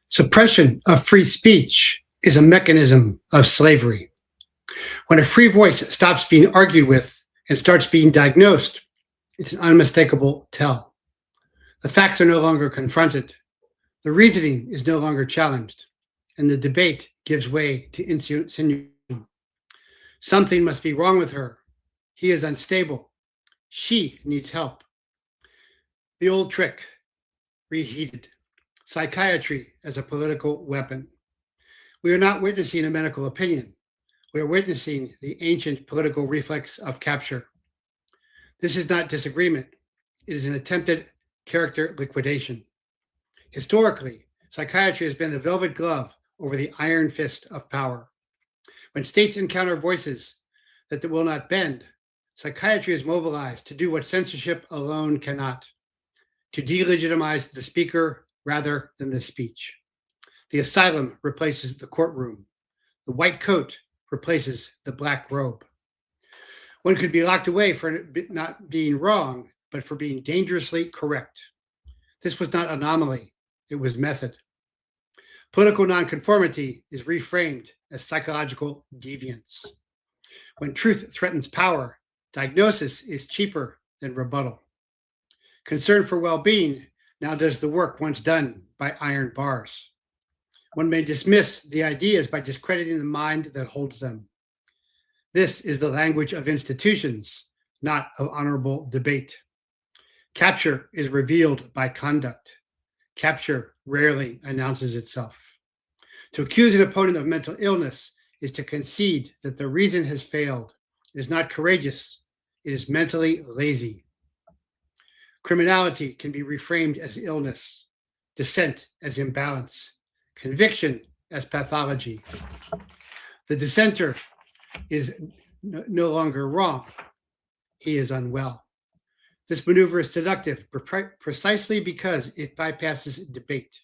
Suppression of free speech is a mechanism of slavery. When a free voice stops being argued with and starts being diagnosed, it's an unmistakable tell. The facts are no longer confronted. The reasoning is no longer challenged, and the debate gives way to insinuation. Something must be wrong with her. He is unstable. She needs help. The old trick, reheated. Psychiatry as a political weapon. We are not witnessing a medical opinion. We are witnessing the ancient political reflex of capture. This is not disagreement. It is an attempted character liquidation. Historically, psychiatry has been the velvet glove over the iron fist of power. When states encounter voices that will not bend, psychiatry is mobilized to do what censorship alone cannot, to delegitimize the speaker rather than the speech. The asylum replaces the courtroom. The white coat replaces the black robe. One could be locked away for not being wrong, but for being dangerously correct. This was not anomaly, it was method. Political nonconformity is reframed as psychological deviance. When truth threatens power, diagnosis is cheaper than rebuttal. Concern for well-being now does the work once done by iron bars. One may dismiss the ideas by discrediting the mind that holds them. This is the language of institutions, not of honorable debate. Capture is revealed by conduct. Capture rarely announces itself. To accuse an opponent of mental illness is to concede that the reason has failed. It is not courageous. It is mentally lazy. Criminality can be reframed as illness, dissent as imbalance, conviction as pathology. The dissenter is no longer wrong. He is unwell. This maneuver is seductive precisely because it bypasses debate.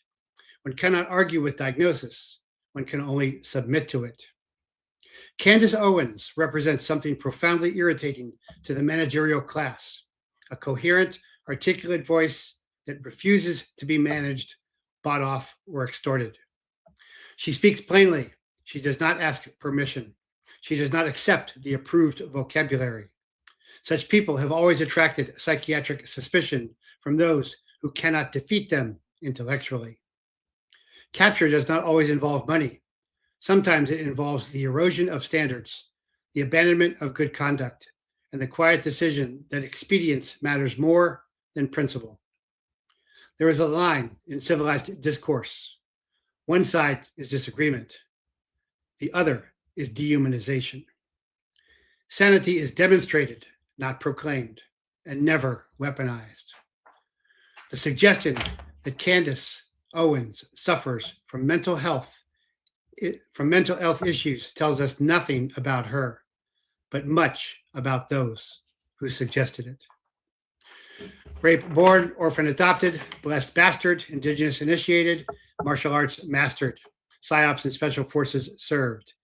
One cannot argue with diagnosis. One can only submit to it. Candace Owens represents something profoundly irritating to the managerial class, a coherent, articulate voice that refuses to be managed, bought off, or extorted. She speaks plainly. She does not ask permission. She does not accept the approved vocabulary. Such people have always attracted psychiatric suspicion from those who cannot defeat them intellectually. Capture does not always involve money. Sometimes it involves the erosion of standards, the abandonment of good conduct, and the quiet decision that expedience matters more than principle. There is a line in civilized discourse. One side is disagreement. The other is dehumanization. Sanity is demonstrated, not proclaimed, and never weaponized. The suggestion that Candace Owens suffers from mental health issues tells us nothing about her, but much about those who suggested it. Rape born, orphan adopted, blessed bastard, indigenous initiated, martial arts mastered, psyops and special forces served,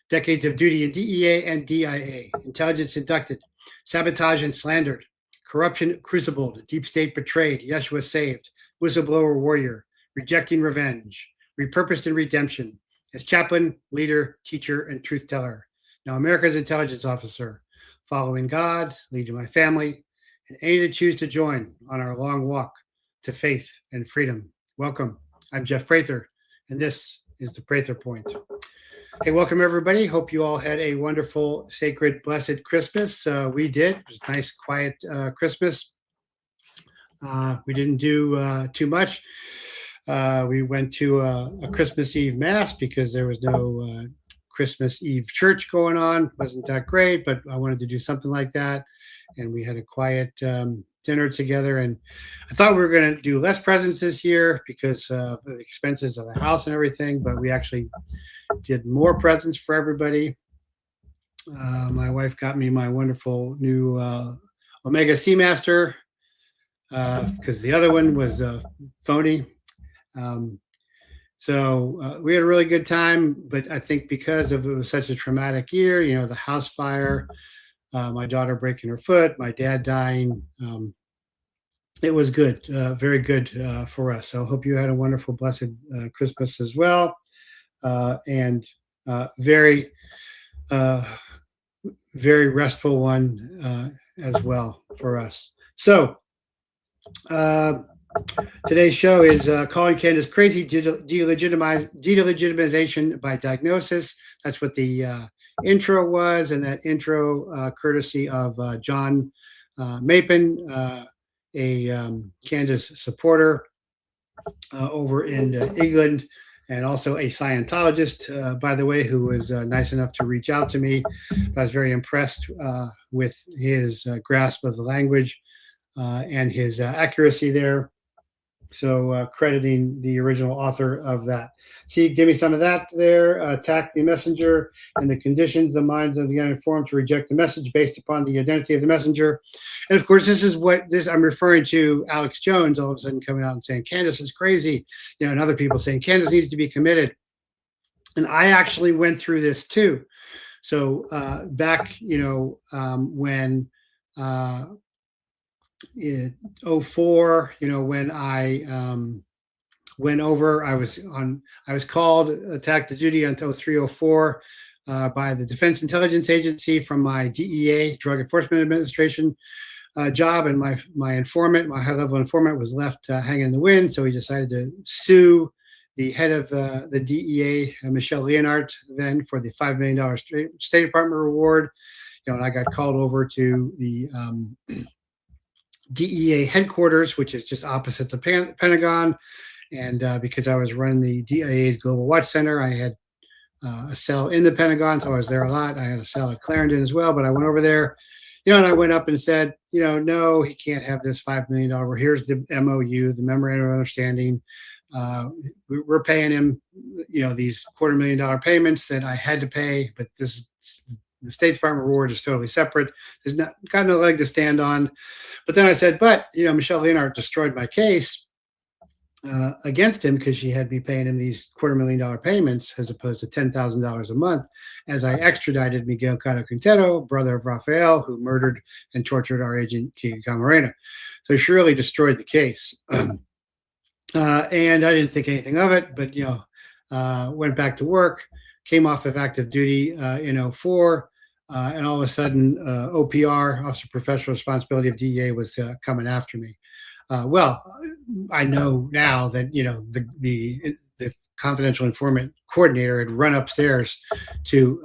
decades of duty in DEA and DIA, intelligence inducted, sabotage and slandered, corruption crucibled, deep state betrayed, Yeshua saved, whistleblower warrior, rejecting revenge, repurposed in redemption, as chaplain, leader, teacher, and truth teller. Now America's intelligence officer, following God, leading my family, and any that choose to join on our long walk to faith and freedom. Welcome. I'm Jeff Prather, and this is the Prather Point. Hey, welcome everybody. Hope you all had a wonderful, sacred, blessed Christmas. We did. It was a nice, quiet Christmas. We didn't do too much. We went to a Christmas Eve Mass because there was no Christmas Eve church going on. Wasn't that great, but I wanted to do something like that. And we had a quiet dinner together. And I thought we were going to do less presents this year because of the expenses of the house and everything, but we actually did more presents for everybody. My wife got me my wonderful new Omega Seamaster because the other one was phony. So we had a really good time, but I think because it was such a traumatic year, you know, the house fire, my daughter breaking her foot, my dad dying, it was good, very good for us. So I hope you had a wonderful, blessed Christmas as well, and very, uh, very restful one as well for us. So uh, today's show is calling Candace crazy, de-legitimization by diagnosis. That's what the intro was, and that intro courtesy of John Mapin, a Candace supporter over in England, and also a Scientologist, by the way, who was nice enough to reach out to me. I was very impressed with his grasp of the language and his accuracy there. So crediting the original author of that. See, give me some of that there. Attack the messenger and the conditions the minds of the uninformed to reject the message based upon the identity of the messenger. And of course, this is what this I'm referring to. Alex Jones all of a sudden coming out and saying Candace is crazy, and other people saying Candace needs to be committed. And I actually went through this too. So back, when. 04, when I went over, I was called attack to duty until 0304 by the Defense Intelligence Agency from my DEA, Drug Enforcement Administration job, and my informant, my high-level informant, was left hanging in the wind. So he decided to sue the head of the DEA, Michelle Leonard, then for the $5 million State Department reward. And I got called over to the DEA headquarters, which is just opposite the Pentagon. And because I was running the DIA's Global Watch Center, I had a cell in the Pentagon, so I was there a lot. I had a cell at Clarendon as well, but I went over there, and I went up and said, no, he can't have this $5 million. Here's the MOU, the Memorandum of Understanding. We're paying him, these $250,000 payments that I had to pay, but the State Department reward is totally separate. There's got no leg to stand on. But then I said, but Michelle Leonard destroyed my case against him because she had me paying him these $250,000 payments as opposed to $10,000 a month, as I extradited Miguel Caro Quintero, brother of Rafael, who murdered and tortured our agent Kika Camarena. So she really destroyed the case. And I didn't think anything of it, but went back to work, came off of active duty in 04. And all of a sudden, OPR, Officer of Professional Responsibility of DEA, was coming after me. Well, I know now that the confidential informant coordinator had run upstairs to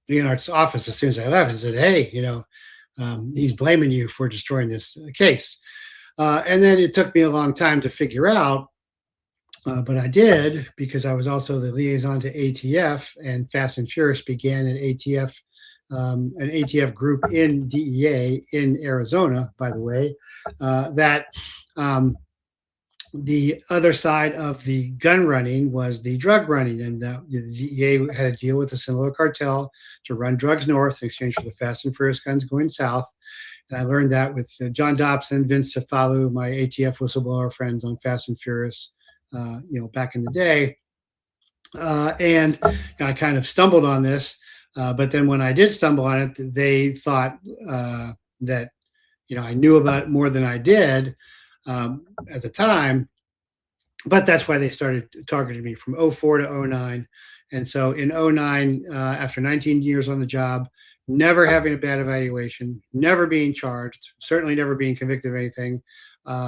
Leonard's office as soon as I left and said, "Hey, he's blaming you for destroying this case." And then it took me a long time to figure out. But I did, because I was also the liaison to ATF, and Fast and Furious began an ATF group in DEA in Arizona, by the way, that the other side of the gun running was the drug running. And the DEA had a deal with the Sinaloa cartel to run drugs north in exchange for the Fast and Furious guns going south. And I learned that with John Dobson, Vince Cefalu, my ATF whistleblower friends on Fast and Furious, back in the day. And I kind of stumbled on this. But then when I did stumble on it, they thought that, I knew about it more than I did at the time. But that's why they started targeting me from 04 to 09. And so in 09, after 19 years on the job, never having a bad evaluation, never being charged, certainly never being convicted of anything,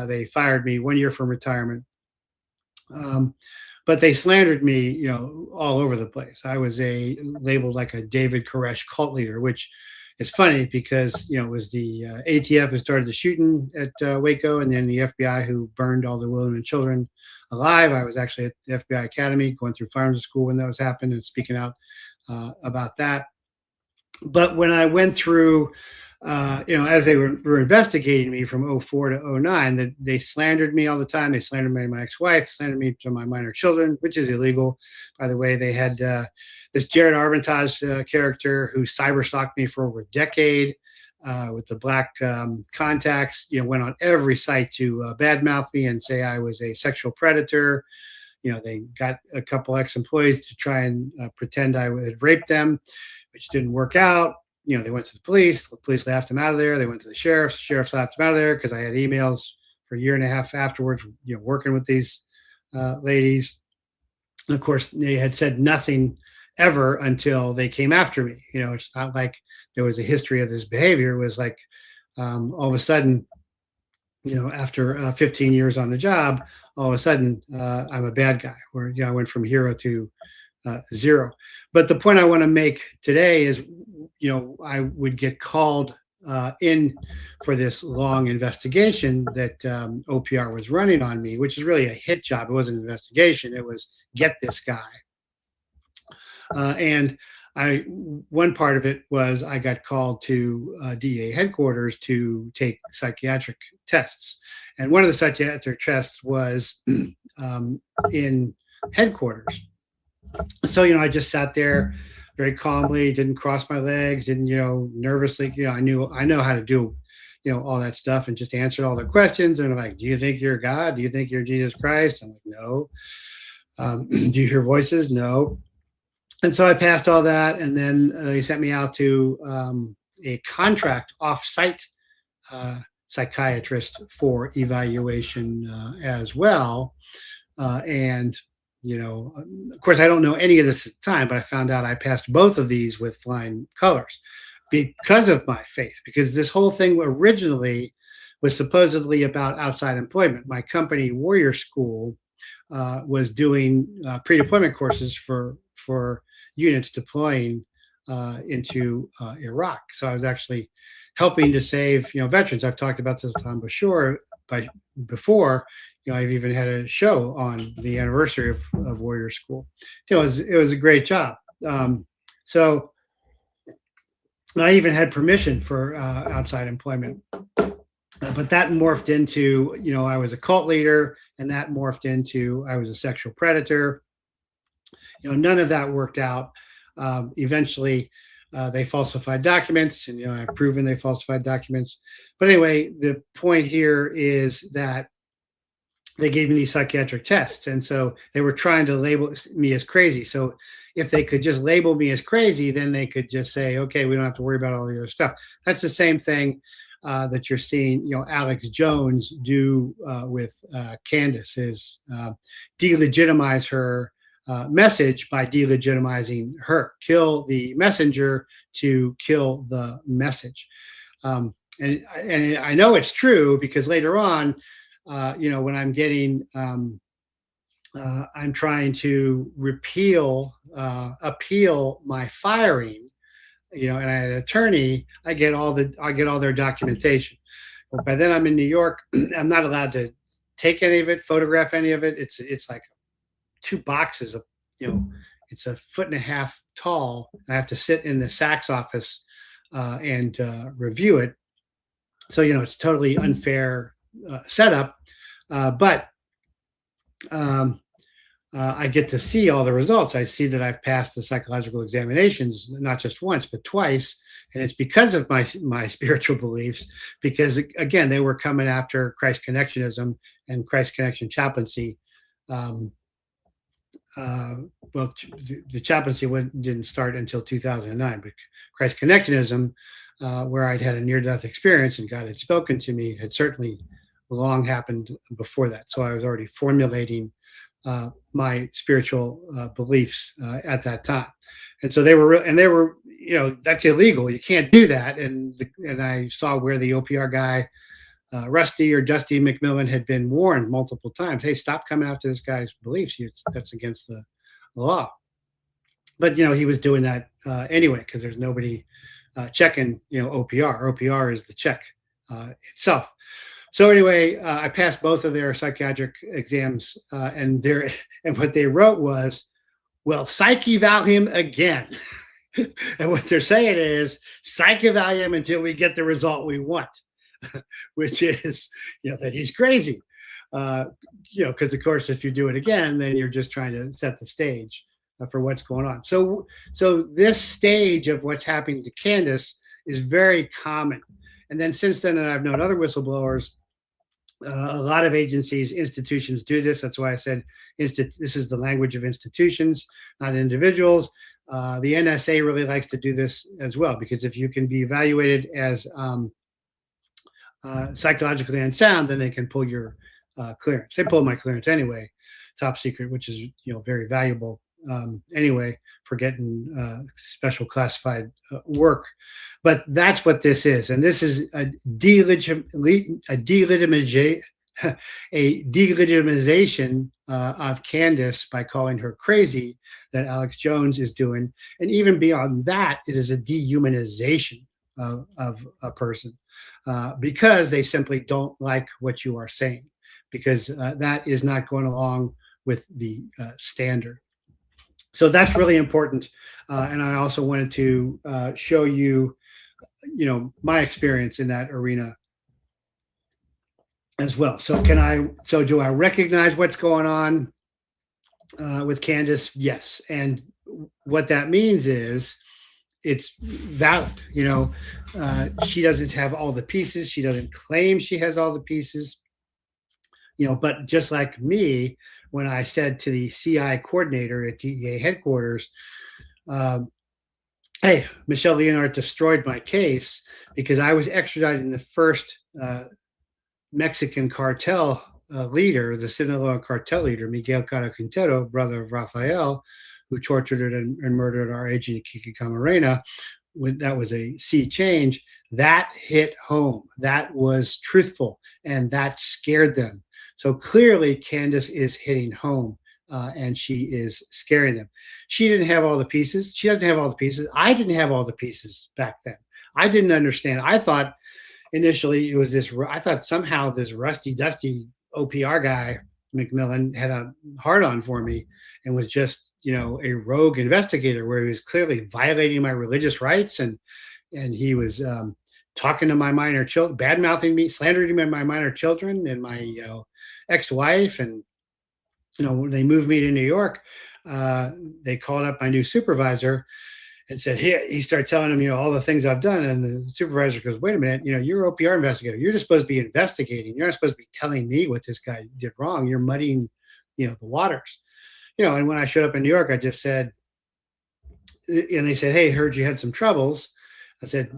they fired me 1 year from retirement. But they slandered me, all over the place. I was labeled like a David Koresh cult leader, which is funny because, it was the ATF who started the shooting at Waco, and then the FBI who burned all the women and children alive. I was actually at the FBI Academy going through firearms school when that was happening and speaking out about that. But when I went through, as they were investigating me from 04 to 09, that they slandered me all the time. They slandered me to my ex-wife, slandered me to my minor children, which is illegal. By the way, they had this Jared Armitage character who cyberstalked me for over a decade with the black contacts, went on every site to badmouth me and say I was a sexual predator. They got a couple ex-employees to try and pretend I had raped them, which didn't work out. They went to the police laughed them out of there. They went to the sheriffs laughed them out of there because I had emails for a year and a half afterwards, working with these ladies. And of course, they had said nothing ever until they came after me. It's not like there was a history of this behavior. It was like all of a sudden, after 15 years on the job, all of a sudden I'm a bad guy. Where I went from hero to zero. But the point I want to make today is, I would get called in for this long investigation that OPR was running on me, which is really a hit job. It wasn't an investigation. It was get this guy. And one part of it was I got called to DEA headquarters to take psychiatric tests. And one of the psychiatric tests was in headquarters. So, I just sat there very calmly, didn't cross my legs, didn't, nervously, I know how to do, all that stuff, and just answered all the questions. And I'm like, do you think you're God? Do you think you're Jesus Christ? I'm like, no. Do you hear voices? No. And so I passed all that. And then they sent me out to a contract off-site psychiatrist for evaluation as well. And of course, I don't know any of this at the time, but I found out I passed both of these with flying colors because of my faith, because this whole thing originally was supposedly about outside employment. My company, Warrior School, was doing pre-deployment courses for units deploying into Iraq. So I was actually helping to save, veterans. I've talked about this time before. I've even had a show on the anniversary of Warrior School. It was a great job. So I even had permission for outside employment. But that morphed into, I was a cult leader, and that morphed into I was a sexual predator. None of that worked out. Eventually, they falsified documents, and I've proven they falsified documents. But anyway, the point here is that they gave me these psychiatric tests, and so they were trying to label me as crazy. So if they could just label me as crazy, then they could just say, okay, we don't have to worry about all the other stuff. That's the same thing that you're seeing, Alex Jones do with Candace, is delegitimize her message by delegitimizing her. Kill the messenger to kill the message. And I know it's true because later on, when I'm getting, I'm trying to appeal my firing, and I had an attorney, I get all their documentation. But by then I'm in New York. I'm not allowed to take any of it, photograph any of it. It's like 2 boxes of, it's 1.5 feet tall. I have to sit in the SAC's office and review it. So, it's totally unfair setup, but I get to see all the results. I see that I've passed the psychological examinations, not just once, but twice. And it's because of my spiritual beliefs, because again, they were coming after Christ Connectionism and Christ Connection chaplaincy. Well, the chaplaincy didn't start until 2009, but Christ Connectionism, where I'd had a near-death experience and God had spoken to me, had certainly long happened before that. So I was already formulating my spiritual beliefs at that time. And so they were, that's illegal. You can't do that. And I saw where the OPR guy, Rusty or Dusty McMillan, had been warned multiple times. Hey, stop coming after this guy's beliefs. That's against the law. But, he was doing that anyway, because there's nobody checking, OPR. OPR is the check itself. So anyway, I passed both of their psychiatric exams, and what they wrote was, well, psych eval him again. And what they're saying is, psych eval him until we get the result we want, which is, that he's crazy. Because of course, if you do it again, then you're just trying to set the stage for what's going on. So this stage of what's happening to Candace is very common. And then since then, and I've known other whistleblowers, a lot of agencies, institutions do this. That's why I said this is the language of institutions, not individuals. The NSA really likes to do this as well, because if you can be evaluated as psychologically unsound, then they can pull your clearance. They pulled my clearance anyway, top secret, which is very valuable anyway for getting special classified work. But that's what this is, and this is a delegitimization of Candace by calling her crazy that Alex Jones is doing, and even beyond that, it is a dehumanization of a person because they simply don't like what you are saying, because that is not going along with the standard. So that's really important, and I also wanted to show you, my experience in that arena as well. So do I recognize what's going on with Candace? Yes, and what that means is it's valid. She doesn't have all the pieces. She doesn't claim she has all the pieces. But just like me, when I said to the CI coordinator at DEA headquarters, hey, Michelle Leonard destroyed my case because I was extraditing the first Mexican cartel leader, the Sinaloa cartel leader, Miguel Cara Quintero, brother of Rafael, who tortured and murdered our agent Kiki Camarena. When that was a sea change, that hit home. That was truthful, and that scared them. So clearly, Candace is hitting home, and she is scaring them. She didn't have all the pieces. She doesn't have all the pieces. I didn't have all the pieces back then. I didn't understand. I thought initially it was this. I thought somehow this rusty, dusty OPR guy, McMillan, had a hard-on for me and was just, a rogue investigator, where he was clearly violating my religious rights, and he was talking to my minor children, bad-mouthing me, slandering my minor children and my ex-wife. And when they moved me to New York, they called up my new supervisor and said, he started telling him, all the things I've done. And the supervisor goes, wait a minute, you're an OPR investigator. You're just supposed to be investigating. You're not supposed to be telling me what this guy did wrong. You're muddying, the waters. And when I showed up in New York, I just said, and they said, hey, heard you had some troubles. I said,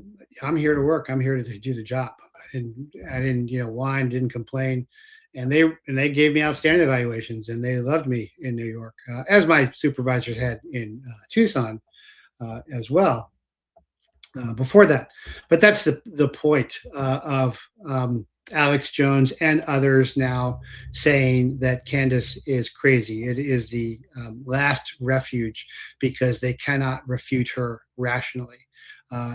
I'm here to work. I'm here to do the job. I didn't whine, didn't complain. And they gave me outstanding evaluations, and they loved me in New York, as my supervisors had in Tucson as well before that. But that's the point of Alex Jones and others now saying that Candace is crazy. It is the last refuge, because they cannot refute her rationally.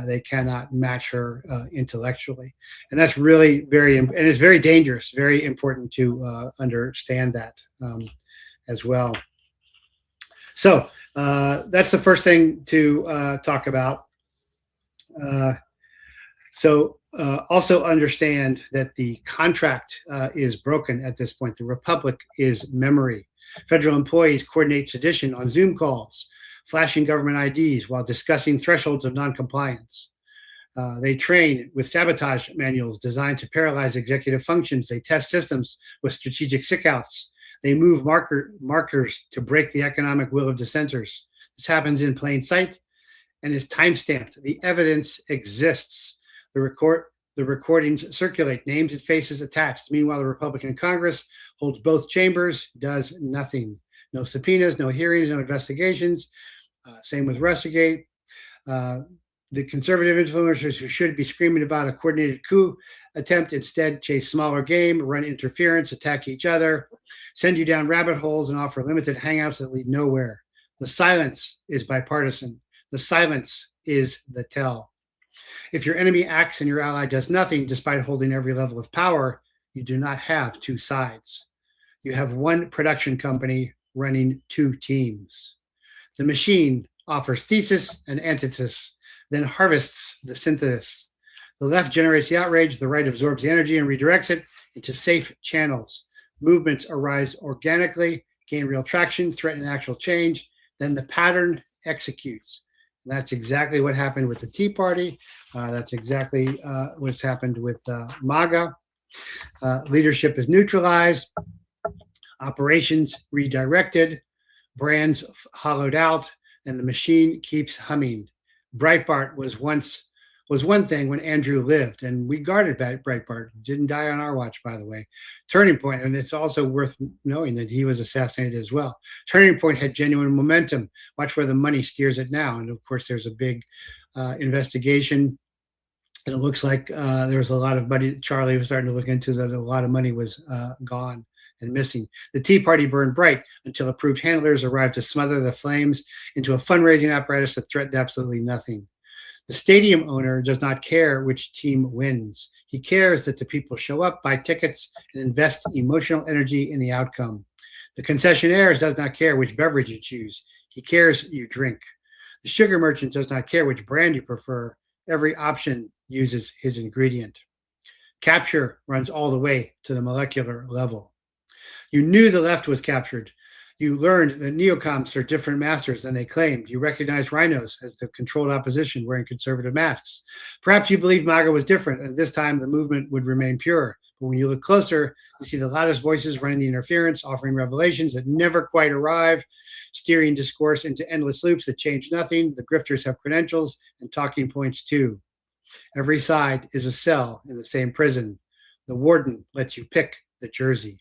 They cannot match her intellectually. And that's really and it's very dangerous, very important to understand that as well. So that's the first thing to talk about. Also understand that the contract is broken at this point. The Republic is memory. Federal employees coordinate sedition on Zoom calls, flashing government IDs while discussing thresholds of noncompliance. They train with sabotage manuals designed to paralyze executive functions. They test systems with strategic sickouts. They move markers to break the economic will of dissenters. This happens in plain sight and is time-stamped. The evidence exists. The recordings circulate, names and faces attached. Meanwhile, the Republican Congress holds both chambers, does nothing. No subpoenas, no hearings, no investigations. Same with Russiagate. The conservative influencers who should be screaming about a coordinated coup attempt instead chase smaller game, run interference, attack each other, send you down rabbit holes, and offer limited hangouts that lead nowhere. The silence is bipartisan. The silence is the tell. If your enemy acts and your ally does nothing, despite holding every level of power, you do not have two sides. You have one production company running two teams. The machine offers thesis and antithesis, then harvests the synthesis. The left generates the outrage, the right absorbs the energy and redirects it into safe channels. Movements arise organically, gain real traction, threaten actual change, then the pattern executes. And that's exactly what happened with the Tea Party. That's exactly what's happened with MAGA. Leadership is neutralized, operations redirected, brands hollowed out, and the machine keeps humming. Breitbart was once was one thing when Andrew lived, and we guarded Breitbart. Didn't die on our watch, by the way. Turning Point, and it's also worth knowing that he was assassinated as well. Turning Point had genuine momentum. Watch where the money steers it now. And of course, there's a big investigation. And it looks like there was a lot of money. Charlie was starting to look into that. A lot of money was gone and missing. The Tea Party burned bright until approved handlers arrived to smother the flames into a fundraising apparatus that threatened absolutely nothing. The stadium owner does not care which team wins. He cares that the people show up, buy tickets, and invest emotional energy in the outcome. The concessionaire does not care which beverage you choose. He cares you drink. The sugar merchant does not care which brand you prefer. Every option uses his ingredient. Capture runs all the way to the molecular level. You knew the left was captured. You learned that neocons are different masters than they claimed. You recognized rhinos as the controlled opposition wearing conservative masks. Perhaps you believed MAGA was different, and this time the movement would remain pure. But when you look closer, you see the loudest voices running the interference, offering revelations that never quite arrive, steering discourse into endless loops that change nothing. The grifters have credentials and talking points too. Every side is a cell in the same prison. The warden lets you pick the jersey.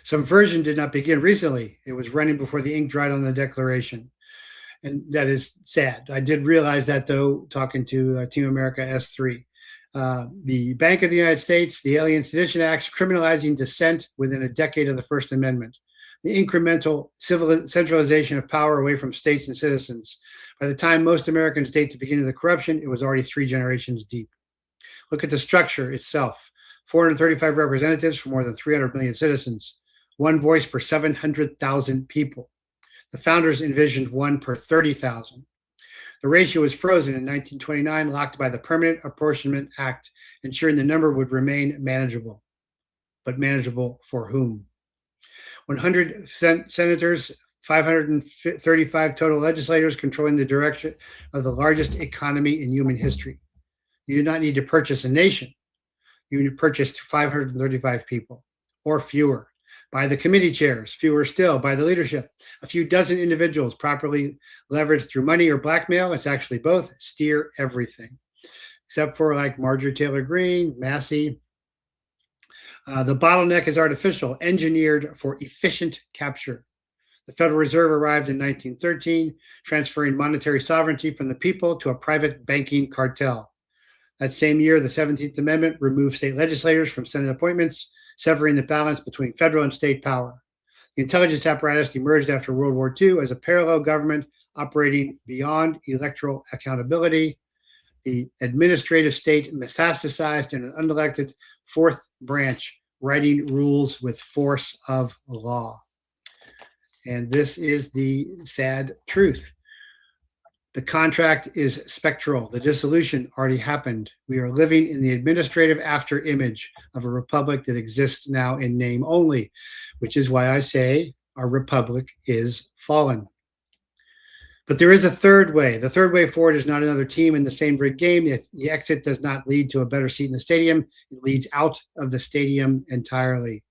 Subversion did not begin recently. It was running before the ink dried on the Declaration. And that is sad. I did realize that, though, talking to Team America S3. The Bank of the United States, the Alien Sedition Acts, criminalizing dissent within a decade of the First Amendment. The incremental centralization of power away from states and citizens. By the time most Americans date the beginning of the corruption, it was already 3 generations deep. Look at the structure itself. 435 representatives for more than 300 million citizens. 1 voice per 700,000 people. The founders envisioned 1 per 30,000. The ratio was frozen in 1929, locked by the Permanent Apportionment Act, ensuring the number would remain manageable. But manageable for whom? 100 senators, 535 total legislators controlling the direction of the largest economy in human history. You do not need to purchase a nation. You need to purchase 535 people or fewer. By the committee chairs, fewer still, by the leadership. A few dozen individuals properly leveraged through money or blackmail. It's actually both. Steer everything. Except for like Marjorie Taylor Greene, Massey. The bottleneck is artificial, engineered for efficient capture. The Federal Reserve arrived in 1913, transferring monetary sovereignty from the people to a private banking cartel. That same year, the 17th Amendment removed state legislators from Senate appointments, severing the balance between federal and state power. The intelligence apparatus emerged after World War II as a parallel government operating beyond electoral accountability. The administrative state metastasized in an unelected 4th branch, writing rules with force of law. And this is the sad truth. The contract is spectral. The dissolution already happened. We are living in the administrative after image of a republic that exists now in name only, which is why I say our republic is fallen. But there is a third way. The third way forward is not another team in the same rigged game. The exit does not lead to a better seat in the stadium. It leads out of the stadium entirely.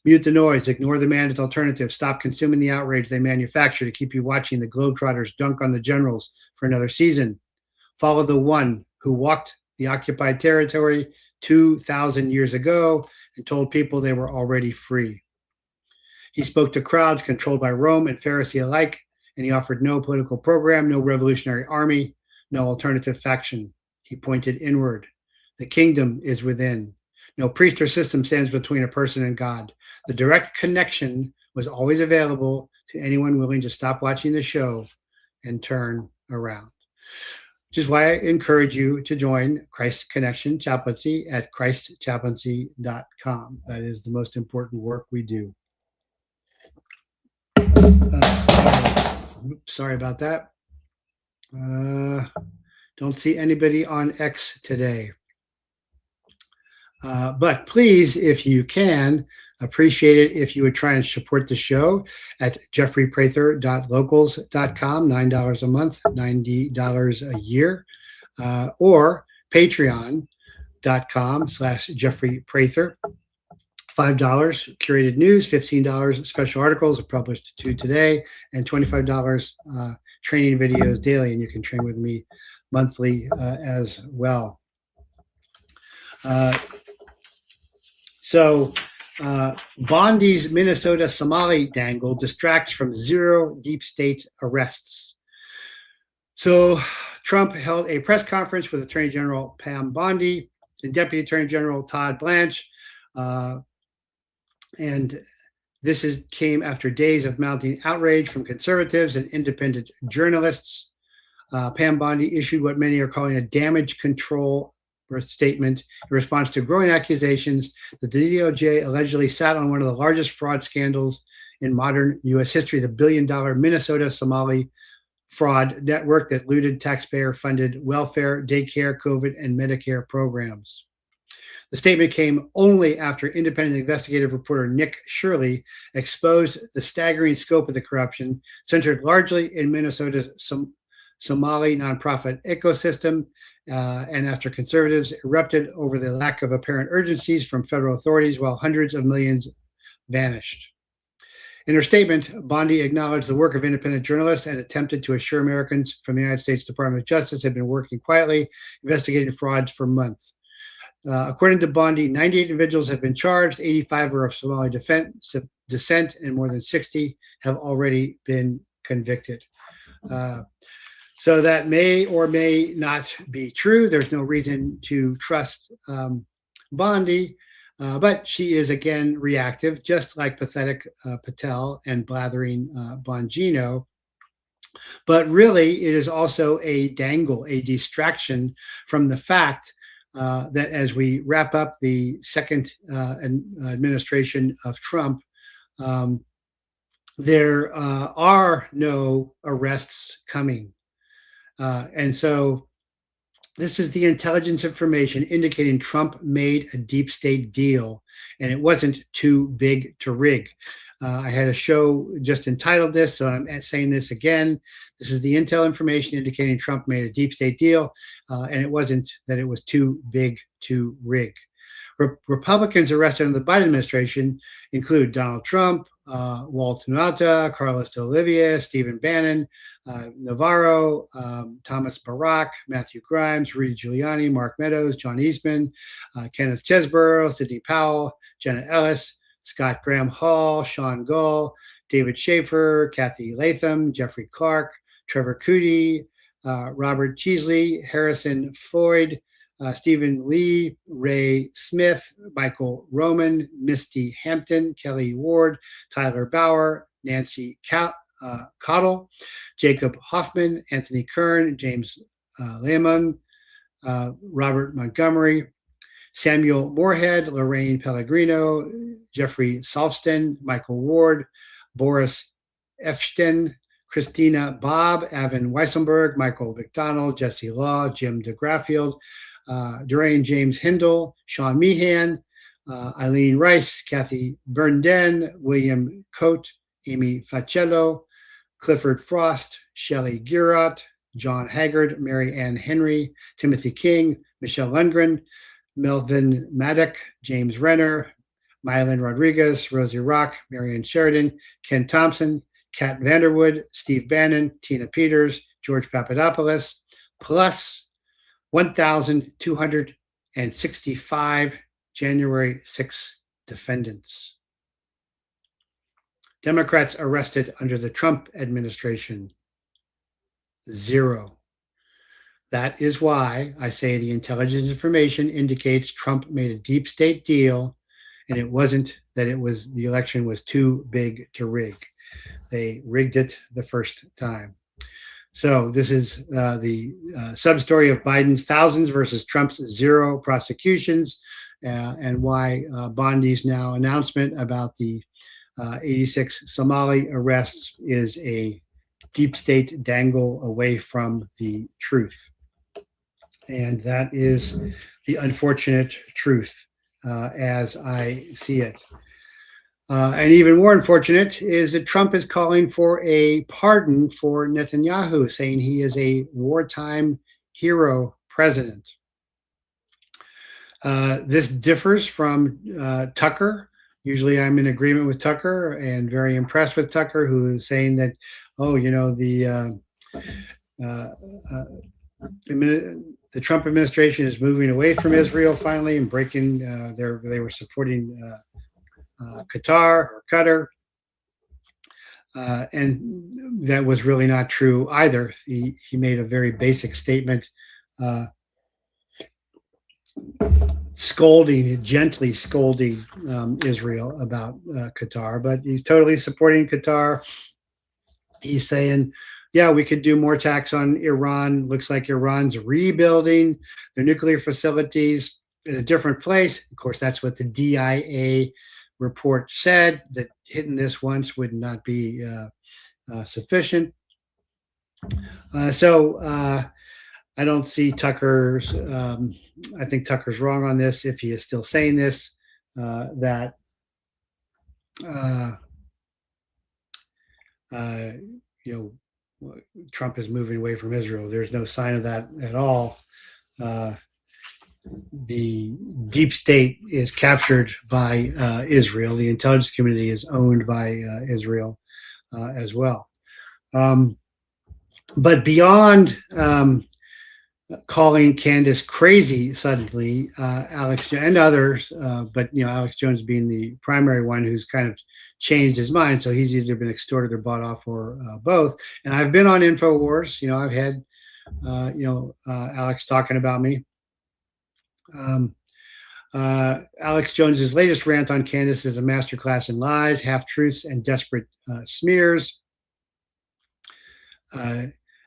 Mute the noise, ignore the managed alternative, stop consuming the outrage they manufacture to keep you watching the Globetrotters dunk on the generals for another season. Follow the one who walked the occupied territory 2,000 years ago and told people they were already free. He spoke to crowds controlled by Rome and Pharisee alike, and he offered no political program, no revolutionary army, no alternative faction. He pointed inward. The kingdom is within. No priest or system stands between a person and God. The direct connection was always available to anyone willing to stop watching the show and turn around. Which is why I encourage you to join Christ Connection Chaplaincy at christchaplaincy.com. That is the most important work we do. Sorry about that. Don't see anybody on X today. But please, if you can, appreciate it if you would try and support the show at jeffreyprather.locals.com, $9 a month, $90 a year, or patreon.com/jeffreyprather. $5 curated news, $15 special articles, published 2 today, and $25 training videos daily. And you can train with me monthly as well. Bondi's Minnesota Somali dangle distracts from 0 deep state arrests. So Trump held a press conference with Attorney General Pam Bondi and Deputy Attorney General Todd Blanche. And this came after days of mounting outrage from conservatives and independent journalists. Pam Bondi issued what many are calling a damage control statement in response to growing accusations that the DOJ allegedly sat on one of the largest fraud scandals in modern U.S. history, the billion-dollar Minnesota Somali fraud network that looted taxpayer-funded welfare, daycare, COVID, and Medicare programs. The statement came only after independent investigative reporter Nick Shirley exposed the staggering scope of the corruption, centered largely in Minnesota's Somali nonprofit ecosystem, and after conservatives erupted over the lack of apparent urgencies from federal authorities while hundreds of millions vanished. In her statement, Bondi acknowledged the work of independent journalists and attempted to assure Americans from the United States Department of Justice had been working quietly, investigating frauds for months. According to Bondi, 98 individuals have been charged, 85 are of Somali descent, and more than 60 have already been convicted. So that may or may not be true. There's no reason to trust Bondi, but she is again reactive, just like pathetic Patel and blathering Bongino. But really, it is also a dangle, a distraction from the fact that as we wrap up the second administration of Trump, there are no arrests coming. And so this is the intelligence information indicating Trump made a deep state deal, and it wasn't too big to rig. I had a show just entitled this, so I'm saying this again. This is the intel information indicating Trump made a deep state deal, and it wasn't that it was too big to rig. Republicans arrested under the Biden administration include Donald Trump, Walt Nauta, Carlos de Oliveira, Stephen Bannon, Navarro, Thomas Barack, Matthew Grimes, Rudy Giuliani, Mark Meadows, John Eastman, Kenneth Chesborough, Sidney Powell, Jenna Ellis, Scott Graham Hall, Sean Gull, David Schaefer, Kathy Latham, Jeffrey Clark, Trevor Cootie, Robert Cheesley, Harrison Floyd, Stephen Lee, Ray Smith, Michael Roman, Misty Hampton, Kelly Ward, Tyler Bauer, Nancy Cottle, Jacob Hoffman, Anthony Kern, James Lehman, Robert Montgomery, Samuel Moorhead, Lorraine Pellegrino, Jeffrey Salston, Michael Ward, Boris Efsten, Christina Bobb, Avin Weisselberg, Michael McDonald, Jesse Law, Jim DeGraffield, Durain James Hindle, Sean Meehan, Eileen Rice, Kathy Burnden, William Coate, Amy Facello, Clifford Frost, Shelley Girot, John Haggard, Mary Ann Henry, Timothy King, Michelle Lundgren, Melvin Maddock, James Renner, Mylon Rodriguez, Rosie Rock, Marianne Sheridan, Ken Thompson, Kat Vanderwood, Steve Bannon, Tina Peters, George Papadopoulos, plus 1,265 January 6 defendants. Democrats arrested under the Trump administration, 0. That is why I say the intelligence information indicates Trump made a deep state deal, and it wasn't that the election was too big to rig. They rigged it the first time. So this is the sub-story of Biden's thousands versus Trump's 0 prosecutions, and why Bondi's now announcement about the 86 Somali arrests is a deep state dangle away from the truth. And that is the unfortunate truth as I see it. And even more unfortunate is that Trump is calling for a pardon for Netanyahu, saying he is a wartime hero president. This differs from Tucker. Usually I'm in agreement with Tucker and very impressed with Tucker, who is saying that, oh, you know, the Trump administration is moving away from Israel finally and breaking. They were supporting Qatar or Qatar, and that was really not true either. He made a very basic statement, gently scolding Israel about Qatar, but he's totally supporting Qatar. He's saying, yeah, we could do more attacks on Iran. Looks like Iran's rebuilding their nuclear facilities in a different place. Of course, that's what the DIA report said, that hitting this once would not be sufficient. So I don't see Tucker's, I think Tucker's wrong on this if he is still saying this, that Trump is moving away from Israel. There's no sign of that at all. The deep state is captured by Israel. The intelligence community is owned by Israel as well. But beyond calling Candace crazy suddenly, Alex and others, but Alex Jones being the primary one who's kind of changed his mind. So he's either been extorted or bought off, or both. And I've been on InfoWars. I've had Alex talking about me. Alex Jones's latest rant on Candace is a masterclass in lies, half-truths, and desperate smears.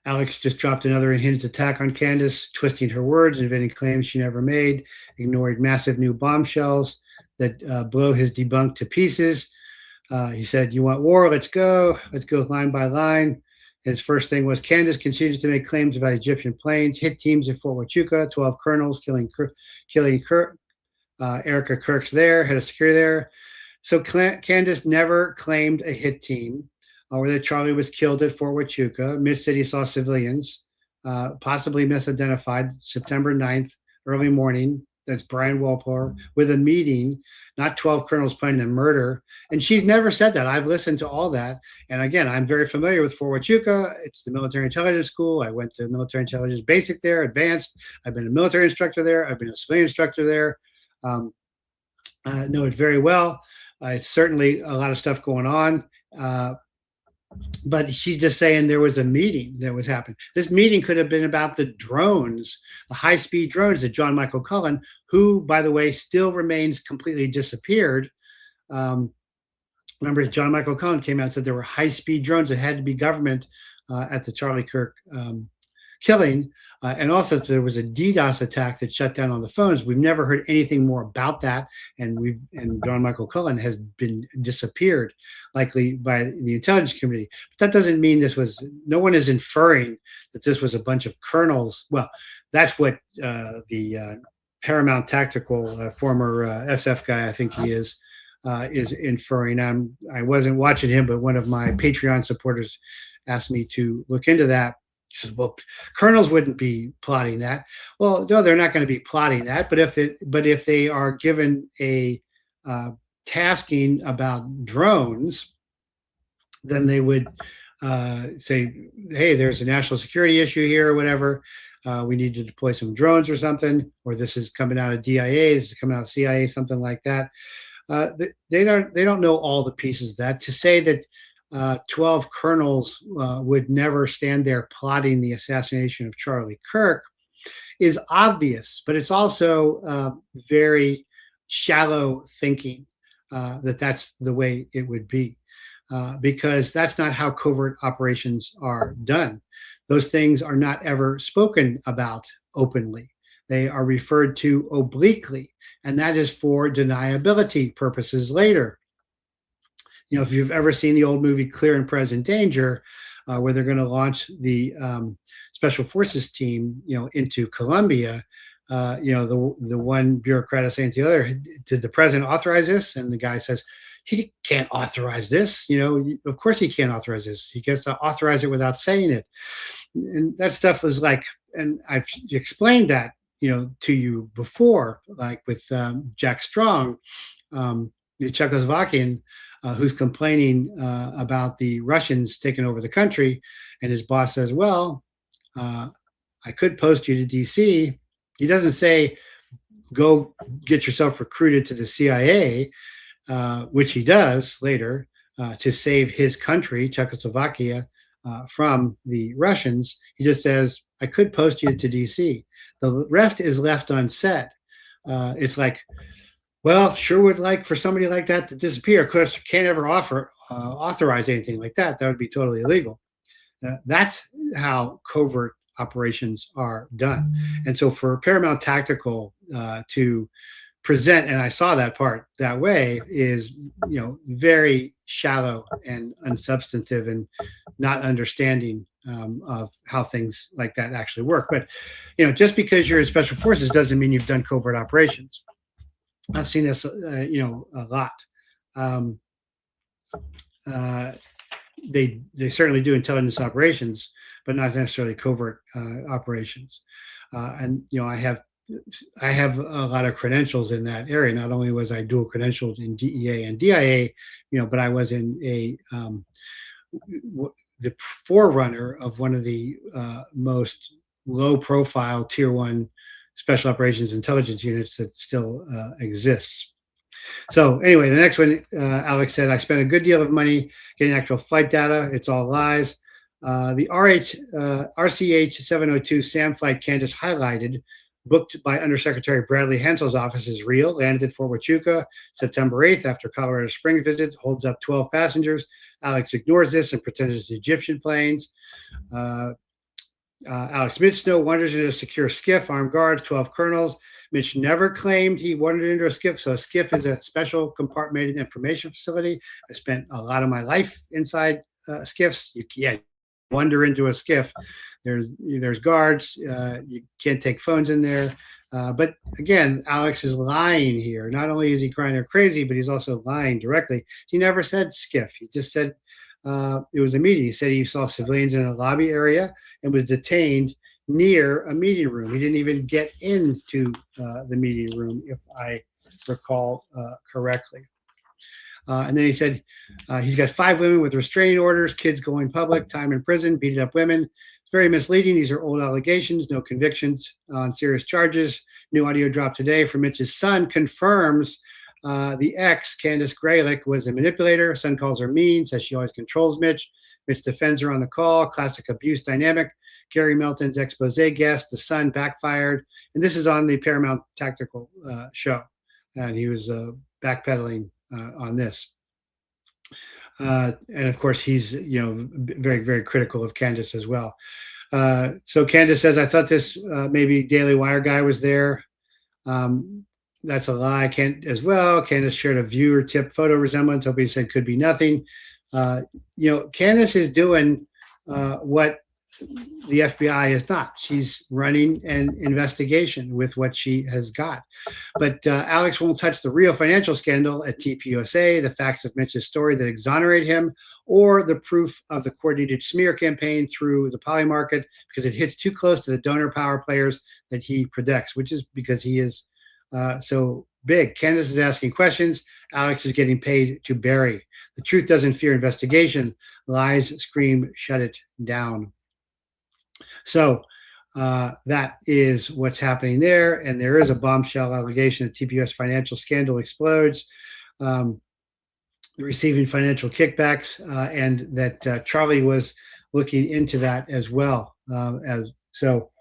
Alex just dropped another unhinged attack on Candace, twisting her words, inventing claims she never made, ignored massive new bombshells that blow his debunk to pieces. He said, "You want war? Let's go. Let's go line by line." His first thing was, Candace continues to make claims about Egyptian planes, hit teams at Fort Huachuca, 12 colonels killing Erica Kirk's there, head of security there. So Candace never claimed a hit team, or that Charlie was killed at Fort Huachuca. Mid-city saw civilians, possibly misidentified, September 9th, early morning. That's Brian Wolpler with a meeting, not 12 colonels planning a murder. And she's never said that. I've listened to all that. And again, I'm very familiar with Fort Huachuca. It's the military intelligence school. I went to military intelligence basic there, advanced. I've been a military instructor there. I've been a civilian instructor there. I know it very well. It's certainly a lot of stuff going on. But she's just saying there was a meeting that was happening. This meeting could have been about the drones, the high-speed drones that John Michael Cullen, who, by the way, still remains completely disappeared. Remember, John Michael Cullen came out and said there were high-speed drones that had to be government at the Charlie Kirk killing. And also there was a DDoS attack that shut down all the phones. We've never heard anything more about that. And John Michael Cullen has been disappeared, likely by the intelligence community. But that doesn't mean no one is inferring that this was a bunch of colonels. Well, that's what the Paramount Tactical former SF guy, I think he is inferring. I wasn't watching him, but one of my Patreon supporters asked me to look into that. He said, well, colonels wouldn't be plotting that. Well, no, they're not going to be plotting that. But if they are given a tasking about drones, then they would say, hey, there's a national security issue here or whatever. We need to deploy some drones or something, or this is coming out of DIA, this is coming out of CIA, something like that. They don't know all the pieces of that. To say that 12 colonels would never stand there plotting the assassination of Charlie Kirk is obvious, but it's also very shallow thinking that that's the way it would be, because that's not how covert operations are done. Those things are not ever spoken about openly. They are referred to obliquely, and that is for deniability purposes later. If you've ever seen the old movie Clear and Present Danger, where they're going to launch the special forces team, into Colombia, the one bureaucrat is saying to the other, did the president authorize this? And the guy says, he can't authorize this. Of course he can't authorize this. He gets to authorize it without saying it. And that stuff was like, and I've explained that, to you before, like with Jack Strong, the Czechoslovakian, who's complaining about the Russians taking over the country. And his boss says, well, I could post you to DC. He doesn't say, go get yourself recruited to the CIA, which he does later to save his country, Czechoslovakia, from the Russians. He just says, I could post you to DC. The rest is left unsaid. It's like, well, sure would like for somebody like that to disappear. Of course, can't ever authorize anything like that. That would be totally illegal. That's how covert operations are done. And so for Paramount Tactical to present, and I saw that part that way, is, you know, very shallow and unsubstantive and not understanding of how things like that actually work. But, you know, just because you're in special forces doesn't mean you've done covert operations. I've seen this, you know, a lot. They certainly do intelligence operations, but not necessarily covert operations. And, you know, I have a lot of credentials in that area. Not only was I dual credentialed in DEA and DIA, you know, but I was in the forerunner of one of the most low profile tier 1 special operations intelligence units that still exists. So anyway, the next one, Alex said, I spent a good deal of money getting actual flight data. It's all lies. The RCH 702 SAM flight Candace highlighted, booked by Undersecretary Bradley Hansel's office, is real. Landed at Fort Huachuca September 8th after Colorado Springs visit. Holds up 12 passengers. Alex ignores this and pretends it's Egyptian planes. Alex Midsnow wanders into a secure skiff, armed guards, 12 colonels. Mitch never claimed he wandered into a skiff. So a skiff is a special compartmented information facility. I spent a lot of my life inside skiffs. You can't wander into a skiff. There's guards. You can't take phones in there. But again, Alex is lying here. Not only is he crying or crazy, but he's also lying directly. He never said skiff. He just said it was a meeting. He said he saw civilians in a lobby area and was detained near a meeting room. He didn't even get into the meeting room, if I recall correctly. And then he said he's got 5 women with restraining orders, kids going public, time in prison, beaten up women. It's very misleading. These are old allegations, no convictions on serious charges. New audio dropped today from Mitch's son confirms the ex, Candace Graylick, was a manipulator. Son calls her mean, says she always controls Mitch. Mitch defends her on the call. Classic abuse dynamic. Gary Melton's expose guest, the son backfired. And this is on the Paramount Tactical show. And he was backpedaling on this. And of course, he's, you know, very, very critical of Candace as well. So Candace says, I thought this maybe Daily Wire guy was there. That's a lie. As well. Candace shared a viewer tip photo resemblance. Somebody said could be nothing. You know, Candace is doing what the FBI is not. She's running an investigation with what she has got. But Alex won't touch the real financial scandal at TPUSA, the facts of Mitch's story that exonerate him, or the proof of the coordinated smear campaign through the poly market, because it hits too close to the donor power players that he predicts, which is because he is so big. Candace is asking questions. Alex is getting paid to bury. The truth doesn't fear investigation. Lies scream, shut it down. So that is what's happening there. And there is a bombshell allegation that TPUS financial scandal explodes, receiving financial kickbacks, and that Charlie was looking into that as well. So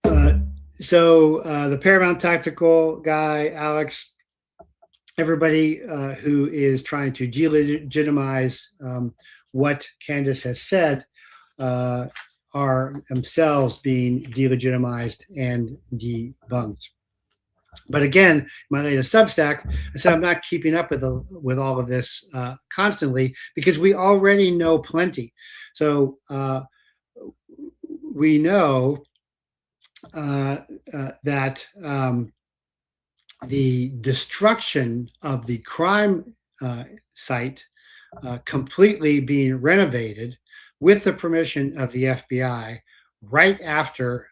the Paramount Tactical guy, Alex, everybody who is trying to delegitimize what Candace has said are themselves being delegitimized and debunked. But again, my latest Substack, I said I'm not keeping up with all of this constantly, because we already know plenty. So we know that the destruction of the crime site completely being renovated with the permission of the FBI right after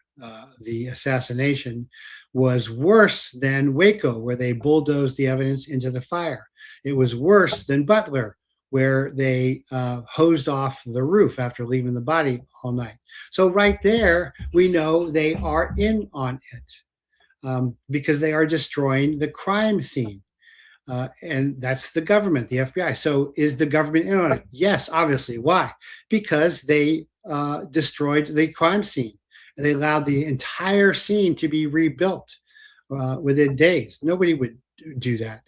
the assassination was worse than Waco, where they bulldozed the evidence into the fire. It was worse than Butler, where they hosed off the roof after leaving the body all night. So right there, we know they are in on it because they are destroying the crime scene. And that's the government, the FBI. So is the government in on it? Yes, obviously. Why? Because they destroyed the crime scene. And they allowed the entire scene to be rebuilt within days. Nobody would do that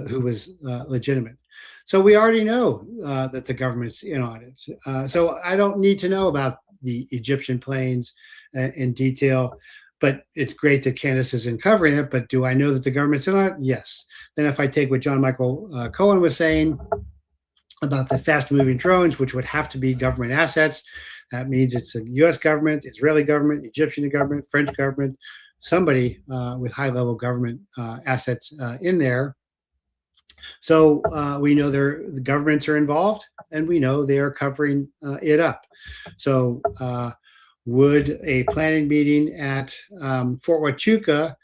who was legitimate. So we already know that the government's in on it. So I don't need to know about the Egyptian planes in detail. But it's great that Candace is covering it. But do I know that the government's in on it? Yes. Then if I take what John Michael Cohen was saying about the fast-moving drones, which would have to be government assets, that means it's the U.S. government, Israeli government, Egyptian government, French government, somebody with high-level government assets in there. So we know the governments are involved, and we know they are covering it up. So would a planning meeting at Fort Huachuca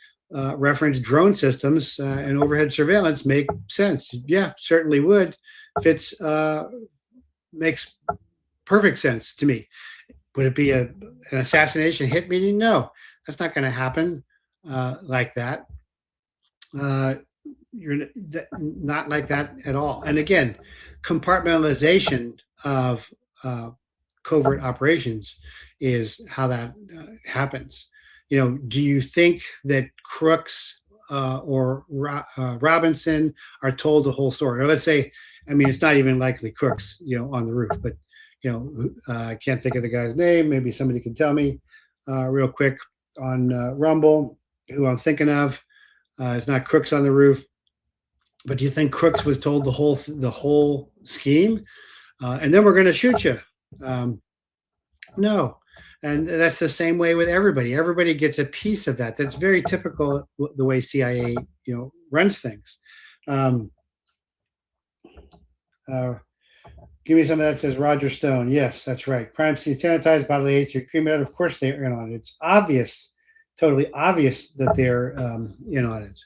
reference drone systems and overhead surveillance make sense? Yeah, certainly would. Makes perfect sense to me. Would it be an assassination hit meeting? No, that's not going to happen like that. You're not like that at all. And again, compartmentalization of covert operations is how that happens. Do you think that Crooks or Robinson are told the whole story? Or let's say, it's not even likely Crooks, on the roof, but I can't think of the guy's name. Maybe somebody can tell me real quick on Rumble who I'm thinking of. It's not Crooks on the roof, but do you think Crooks was told the whole scheme? And then we're going to shoot you. No. And that's the same way with everybody. Everybody gets a piece of that. That's very typical the way CIA, runs things. Give me something that says Roger Stone. Yes, that's right. Crime scene sanitized, bodily aids, you're cremated. Of course they're in on it. It's obvious, totally obvious that they're in on it.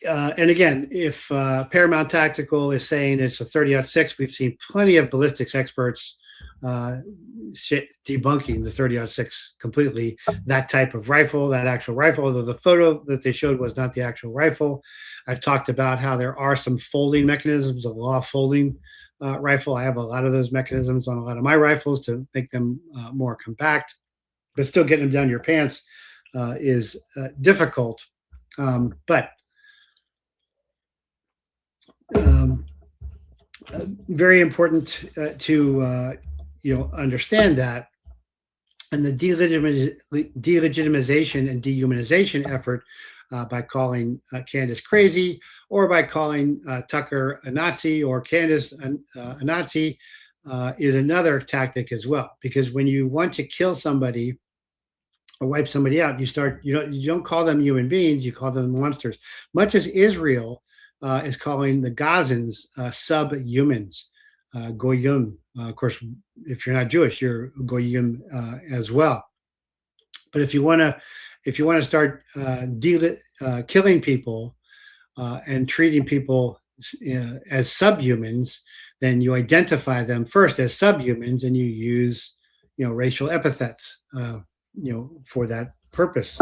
And again, if Paramount Tactical is saying it's a 30-06, we've seen plenty of ballistics experts debunking the 30-06 completely. That type of rifle, that actual rifle, although the photo that they showed was not the actual rifle. I've talked about how there are some folding mechanisms, a law folding rifle. I have a lot of those mechanisms on a lot of my rifles to make them more compact, but still getting them down your pants is difficult. But very important to understand that, and the delegitimization and dehumanization effort by calling Candace crazy, or by calling Tucker a Nazi, or Candace a Nazi, is another tactic as well. Because when you want to kill somebody or wipe somebody out, you don't call them human beings, you call them monsters. Much as Israel is calling the Gazans subhumans, goyim. Of course, if you're not Jewish, you're goyim as well. But if you want to start killing people and treating people as subhumans, then you identify them first as subhumans, and you use racial epithets for that purpose.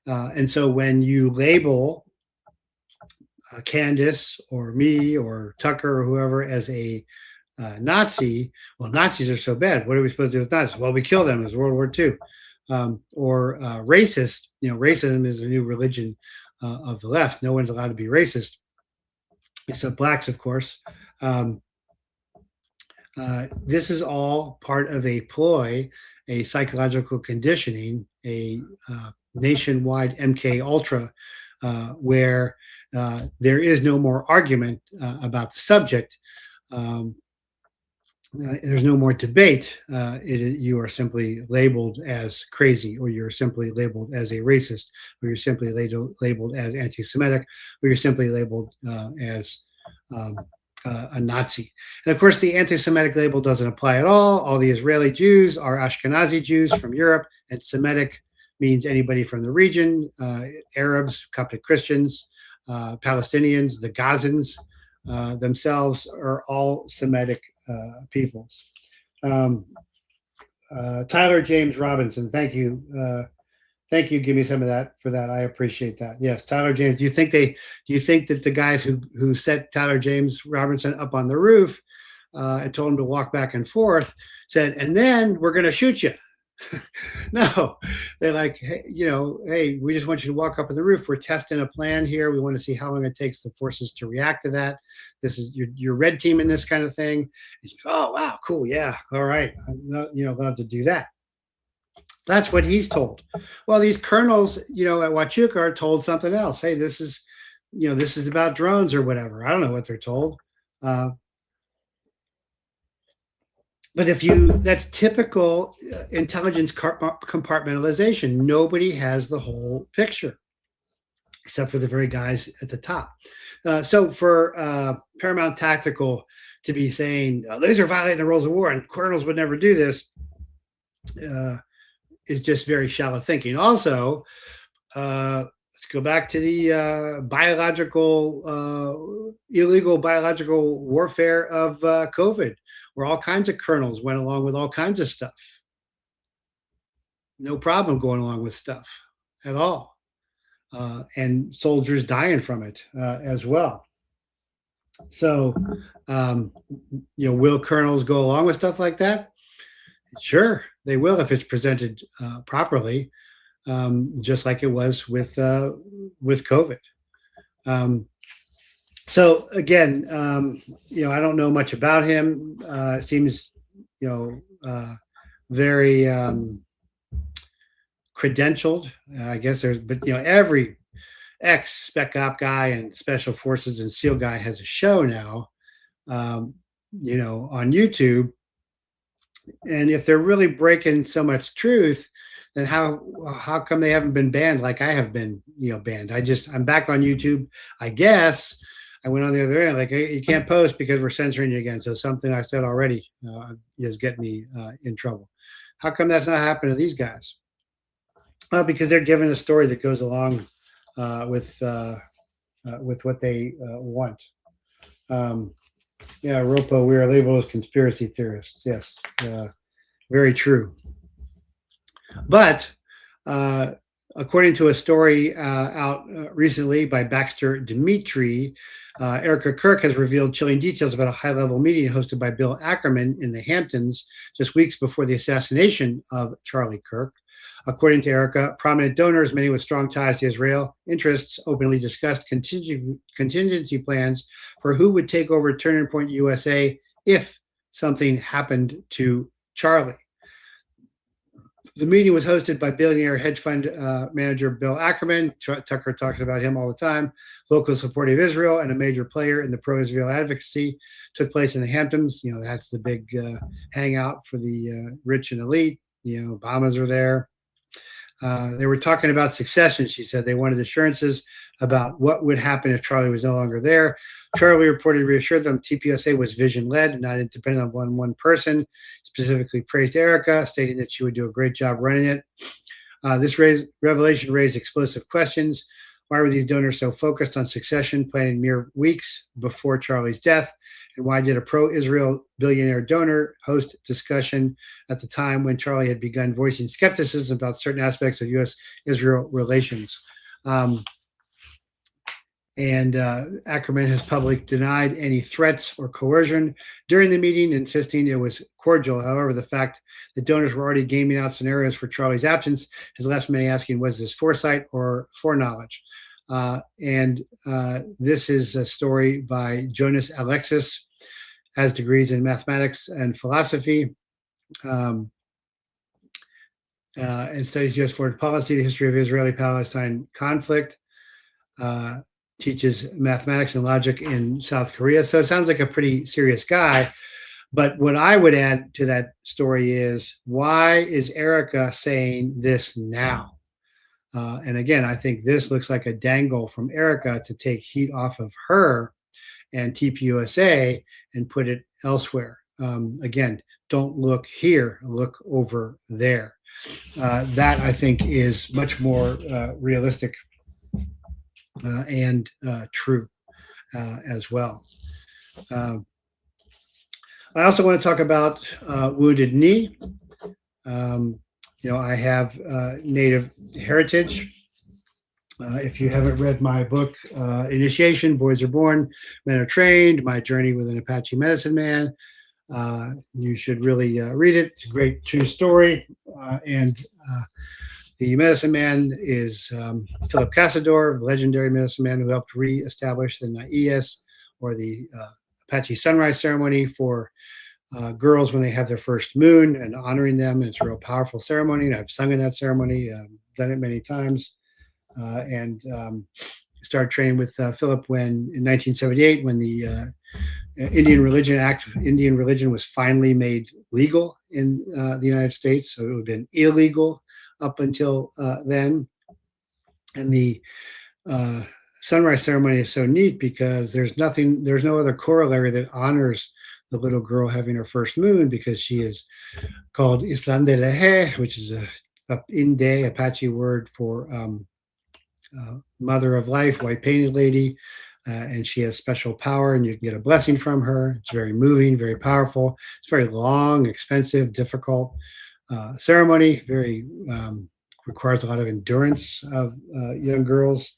And so when you label Candace or me or Tucker or whoever as a Nazi, well, Nazis are so bad. What are we supposed to do with Nazis? Well, we kill them as World War II. Or racist. Racism is a new religion of the left. No one's allowed to be racist, except blacks, of course. This is all part of a ploy, a psychological conditioning, a nationwide MK Ultra, where there is no more argument about the subject. There's no more debate. You are simply labeled as crazy, or you're simply labeled as a racist, or you're simply labeled as anti-Semitic, or you're simply labeled as a Nazi. And of course, the anti-Semitic label doesn't apply at all. All the Israeli Jews are Ashkenazi Jews from Europe, and Semitic means anybody from the region, Arabs, Coptic Christians, Palestinians, the Gazans themselves are all Semitic peoples. Tyler James Robinson, thank you. Thank you. Give me some of that for that. I appreciate that. Yes, Tyler James. Do you think that the guys who set Tyler James Robinson up on the roof and told him to walk back and forth said, and then we're going to shoot you? No, they're like, hey, hey, we just want you to walk up on the roof. We're testing a plan here. We want to see how long it takes the forces to react to that. This is your red team in this kind of thing. He's like, oh, wow, cool. Yeah. All right. Love to do that. That's what he's told. Well, these colonels, at Huachuca are told something else. Hey, this is about drones or whatever. I don't know what they're told. But that's typical intelligence compartmentalization. Nobody has the whole picture, except for the very guys at the top. So for Paramount Tactical to be saying, these are violating the rules of war and colonels would never do this, is just very shallow thinking. Also, let's go back to the illegal biological warfare of COVID, where all kinds of colonels went along with all kinds of stuff. No problem going along with stuff at all. And soldiers dying from it as well. So, will colonels go along with stuff like that? Sure, they will if it's presented properly, just like it was with COVID. So again, I don't know much about him. It seems, very credentialed. I guess but every ex-spec op guy and special forces and SEAL guy has a show now, on YouTube. And if they're really breaking so much truth, then how come they haven't been banned like I have been, banned? I'm back on YouTube. I guess I went on the other end, like, you can't post because we're censoring you again. So something I said already is getting me in trouble. How come that's not happening to these guys? Because they're given a story that goes along with what they want. Yeah, Ropo, we are labeled as conspiracy theorists. Yes, very true. But according to a story out recently by Baxter Dimitri, Erica Kirk has revealed chilling details about a high-level meeting hosted by Bill Ackerman in the Hamptons just weeks before the assassination of Charlie Kirk. According to Erica, prominent donors, many with strong ties to Israel interests, openly discussed contingency plans for who would take over Turning Point USA if something happened to Charlie. The meeting was hosted by billionaire hedge fund manager Bill Ackerman. Tucker talks about him all the time. Local support of Israel and a major player in the pro-Israel advocacy took place in the Hamptons. That's the big hangout for the rich and elite. Obamas are there. They were talking about succession. She said they wanted assurances about what would happen if Charlie was no longer there. Charlie reportedly reassured them TPUSA was vision-led, not independent of one person. Specifically praised Erica, stating that she would do a great job running it. This revelation raised explosive questions. Why were these donors so focused on succession planning mere weeks before Charlie's death? And why did a pro-Israel billionaire donor host discussion at the time when Charlie had begun voicing skepticism about certain aspects of U.S.-Israel relations? And Ackerman has publicly denied any threats or coercion during the meeting, insisting it was cordial. However, the fact that donors were already gaming out scenarios for Charlie's absence has left many asking, was this foresight or foreknowledge? This is a story by Jonas Alexis, has degrees in mathematics and philosophy, and studies U.S. foreign policy, the history of Israeli-Palestine conflict, teaches mathematics and logic in South Korea. So it sounds like a pretty serious guy. But what I would add to that story is, why is Erica saying this now? And again, I think this looks like a dangle from Erica to take heat off of her and TPUSA and put it elsewhere. Again, don't look here, look over there. That, I think, is much more realistic and true as well. I also want to talk about Wounded Knee. I have Native heritage. If you haven't read my book, Initiation, Boys Are Born, Men Are Trained, My Journey with an Apache Medicine Man, you should really read it. It's a great true story. And the medicine man is Philip Casador, legendary medicine man who helped reestablish the Na'iyas, or the Apache sunrise ceremony for girls when they have their first moon, and honoring them. And it's a real powerful ceremony. And I've sung in that ceremony, done it many times. And started training with Philip in 1978, when the Indian religion was finally made legal in the United States. So it would have been illegal up until then. And the sunrise ceremony is so neat because there's no other corollary that honors the little girl having her first moon, because she is called Islan de Lehe, which is a Inde Apache word for mother of life, white painted lady. And she has special power, and you can get a blessing from her. It's very moving, very powerful. It's very long, expensive, difficult ceremony. Very requires a lot of endurance of young girls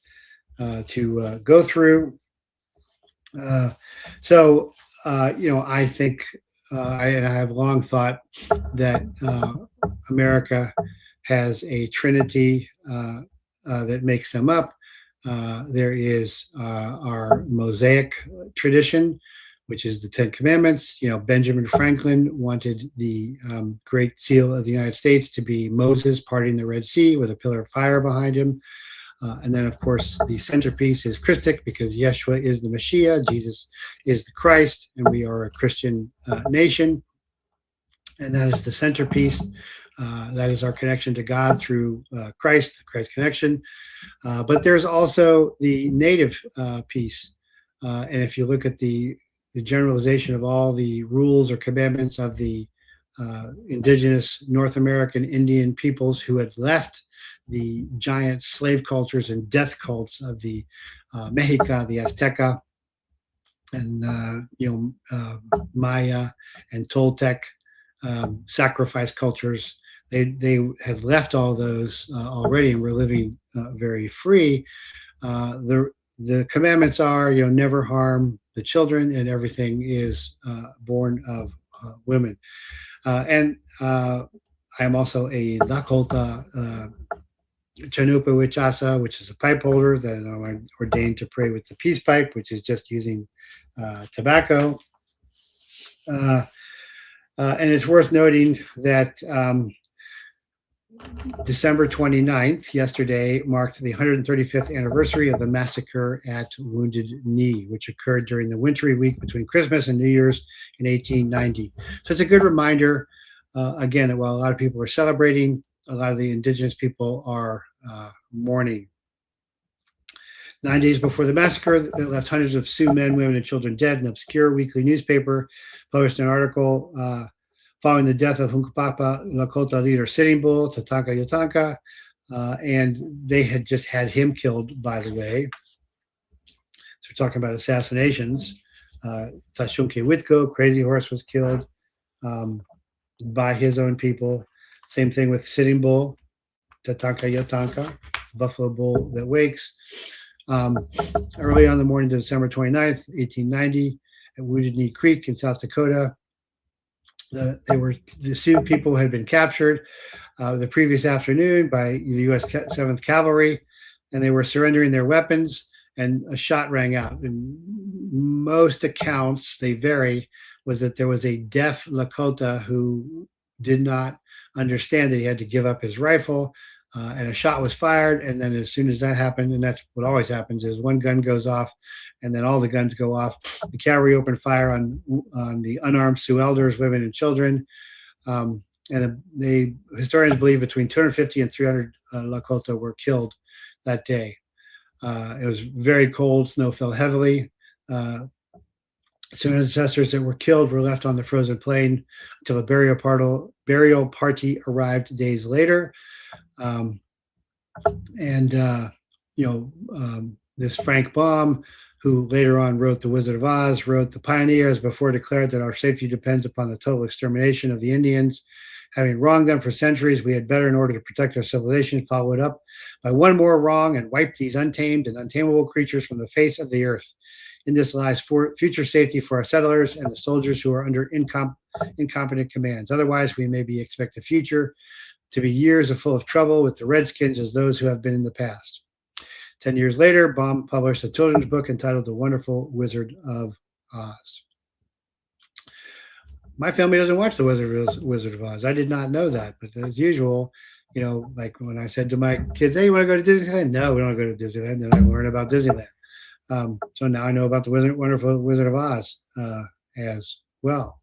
to go through. I think, I have long thought that America has a trinity that makes them up. There is our Mosaic tradition, which is the Ten Commandments. Benjamin Franklin wanted the Great Seal of the United States to be Moses parting the Red Sea with a pillar of fire behind him. And then, of course, the centerpiece is Christic, because Yeshua is the Messiah, Jesus is the Christ, and we are a Christian nation. And that is the centerpiece. That is our connection to God through Christ, the Christ connection. But there's also the native piece. And if you look at the generalization of all the rules or commandments of the indigenous North American Indian peoples who had left the giant slave cultures and death cults of the Mexica, the Azteca, and Maya and Toltec sacrifice cultures. They had left all those already, and were living very free. The commandments are, never harm the children, and everything is born of women. And I'm also a Lakota Chanupa Wichasa, which is a pipe holder that I'm ordained to pray with the peace pipe, which is just using tobacco. And it's worth noting that December 29th, yesterday, marked the 135th anniversary of the massacre at Wounded Knee, which occurred during the wintry week between Christmas and New Year's in 1890. So it's a good reminder, again, that while a lot of people are celebrating, a lot of the indigenous people are mourning. 9 days before the massacre, it left hundreds of Sioux men, women, and children dead. An obscure weekly newspaper published an article following the death of Hunkpapa Lakota leader Sitting Bull, Tatanka Yotanka, and they had just had him killed, by the way. So we're talking about assassinations. Tashunke Witko, Crazy Horse, was killed by his own people. Same thing with Sitting Bull, Tatanka Yotanka, Buffalo Bull that wakes. Early on the morning of December 29th, 1890, at Wounded Knee Creek in South Dakota, the Sioux people had been captured the previous afternoon by the U.S. 7th Cavalry, and they were surrendering their weapons, and a shot rang out. In most accounts, they vary, was that there was a deaf Lakota who did not understand that he had to give up his rifle, and a shot was fired. And then as soon as that happened, and that's what always happens, is one gun goes off and then all the guns go off. The cavalry opened fire on the unarmed Sioux elders, women, and children. And historians believe between 250 and 300 Lakota were killed that day. It was very cold. Snow fell heavily. Sioux ancestors that were killed were left on the frozen plain until a burial party arrived days later. This Frank Baum, who later on wrote The Wizard of Oz, wrote The Pioneer, has before declared that our safety depends upon the total extermination of the Indians. Having wronged them for centuries, we had better, in order to protect our civilization, follow it up by one more wrong and wipe these untamed and untamable creatures from the face of the earth. In this lies future safety for our settlers and the soldiers who are under incompetent commands. Otherwise, we may expect the future to be years full of trouble with the Redskins as those who have been in the past. 10 years later, Baum published a children's book entitled The Wonderful Wizard of Oz. My family doesn't watch The Wizard of Oz. I did not know that, but as usual, you know, like when I said to my kids, hey, you want to go to Disneyland? No, we don't go to Disneyland. Then I learned about Disneyland. So now I know about the Wonderful Wizard of Oz as well.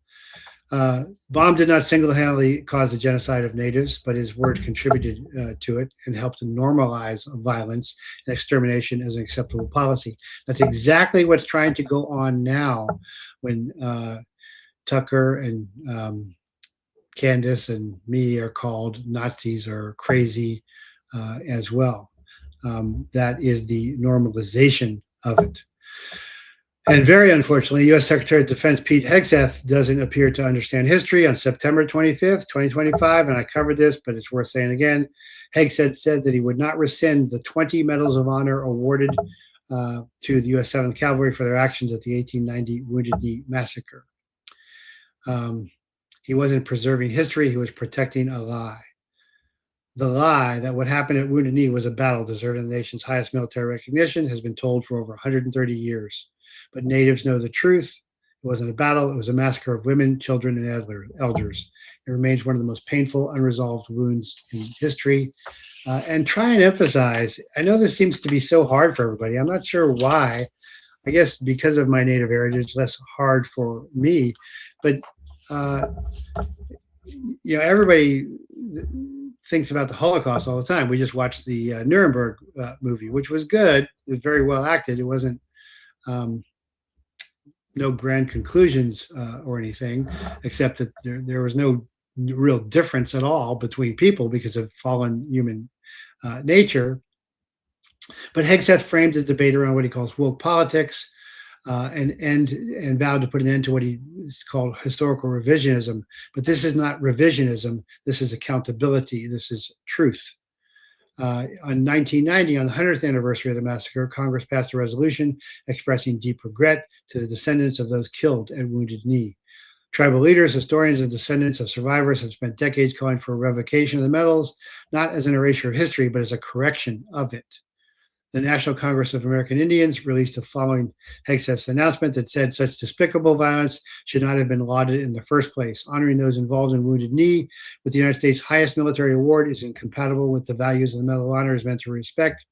Baum did not single-handedly cause the genocide of natives, but his words contributed to it and helped to normalize violence and extermination as an acceptable policy. That's exactly what's trying to go on now when Tucker and Candace and me are called Nazis or crazy as well. That is the normalization of it. And very unfortunately, U.S. Secretary of Defense Pete Hegseth doesn't appear to understand history. On September 25th, 2025, and I covered this, but it's worth saying again, Hegseth said that he would not rescind the 20 Medals of Honor awarded to the U.S. 7th Cavalry for their actions at the 1890 Wounded Knee Massacre. He wasn't preserving history, he was protecting a lie. The lie that what happened at Wounded Knee was a battle deserving the nation's highest military recognition has been told for over 130 years. But natives know the truth. It wasn't a battle, it was a massacre of women, children, and elders. It remains one of the most painful, unresolved wounds in history. And try and emphasize, I know this seems to be so hard for everybody. I'm not sure why. I guess because of my native heritage, less hard for me. But, you know, everybody thinks about the Holocaust all the time. We just watched the Nuremberg movie, which was good. It was very well acted. It wasn't no grand conclusions or anything, except that there was no real difference at all between people because of fallen human nature. But Hegseth framed the debate around what he calls woke politics and vowed to put an end to what he called historical revisionism. But this is not revisionism. This is accountability. This is truth. On 1990, on the 100th anniversary of the massacre, Congress passed a resolution expressing deep regret to the descendants of those killed at Wounded Knee. Tribal leaders, historians, and descendants of survivors have spent decades calling for a revocation of the medals, not as an erasure of history, but as a correction of it. The National Congress of American Indians released the following Hegseth's announcement that said such despicable violence should not have been lauded in the first place. Honoring those involved in Wounded Knee with the United States' highest military award is incompatible with the values of the Medal of Honor is meant to respect.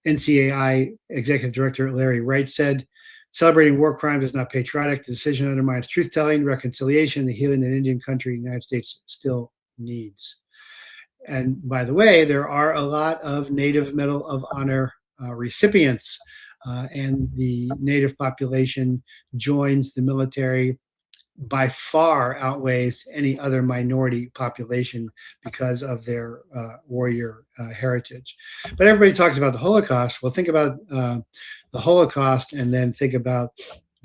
NCAI Executive Director Larry Wright said, celebrating war crimes is not patriotic. The decision undermines truth-telling, reconciliation, the healing that Indian country the United States still needs. And by the way, there are a lot of Native Medal of Honor recipients, and the Native population joins the military by far outweighs any other minority population because of their warrior heritage. But everybody talks about the Holocaust. Well, think about the Holocaust and then think about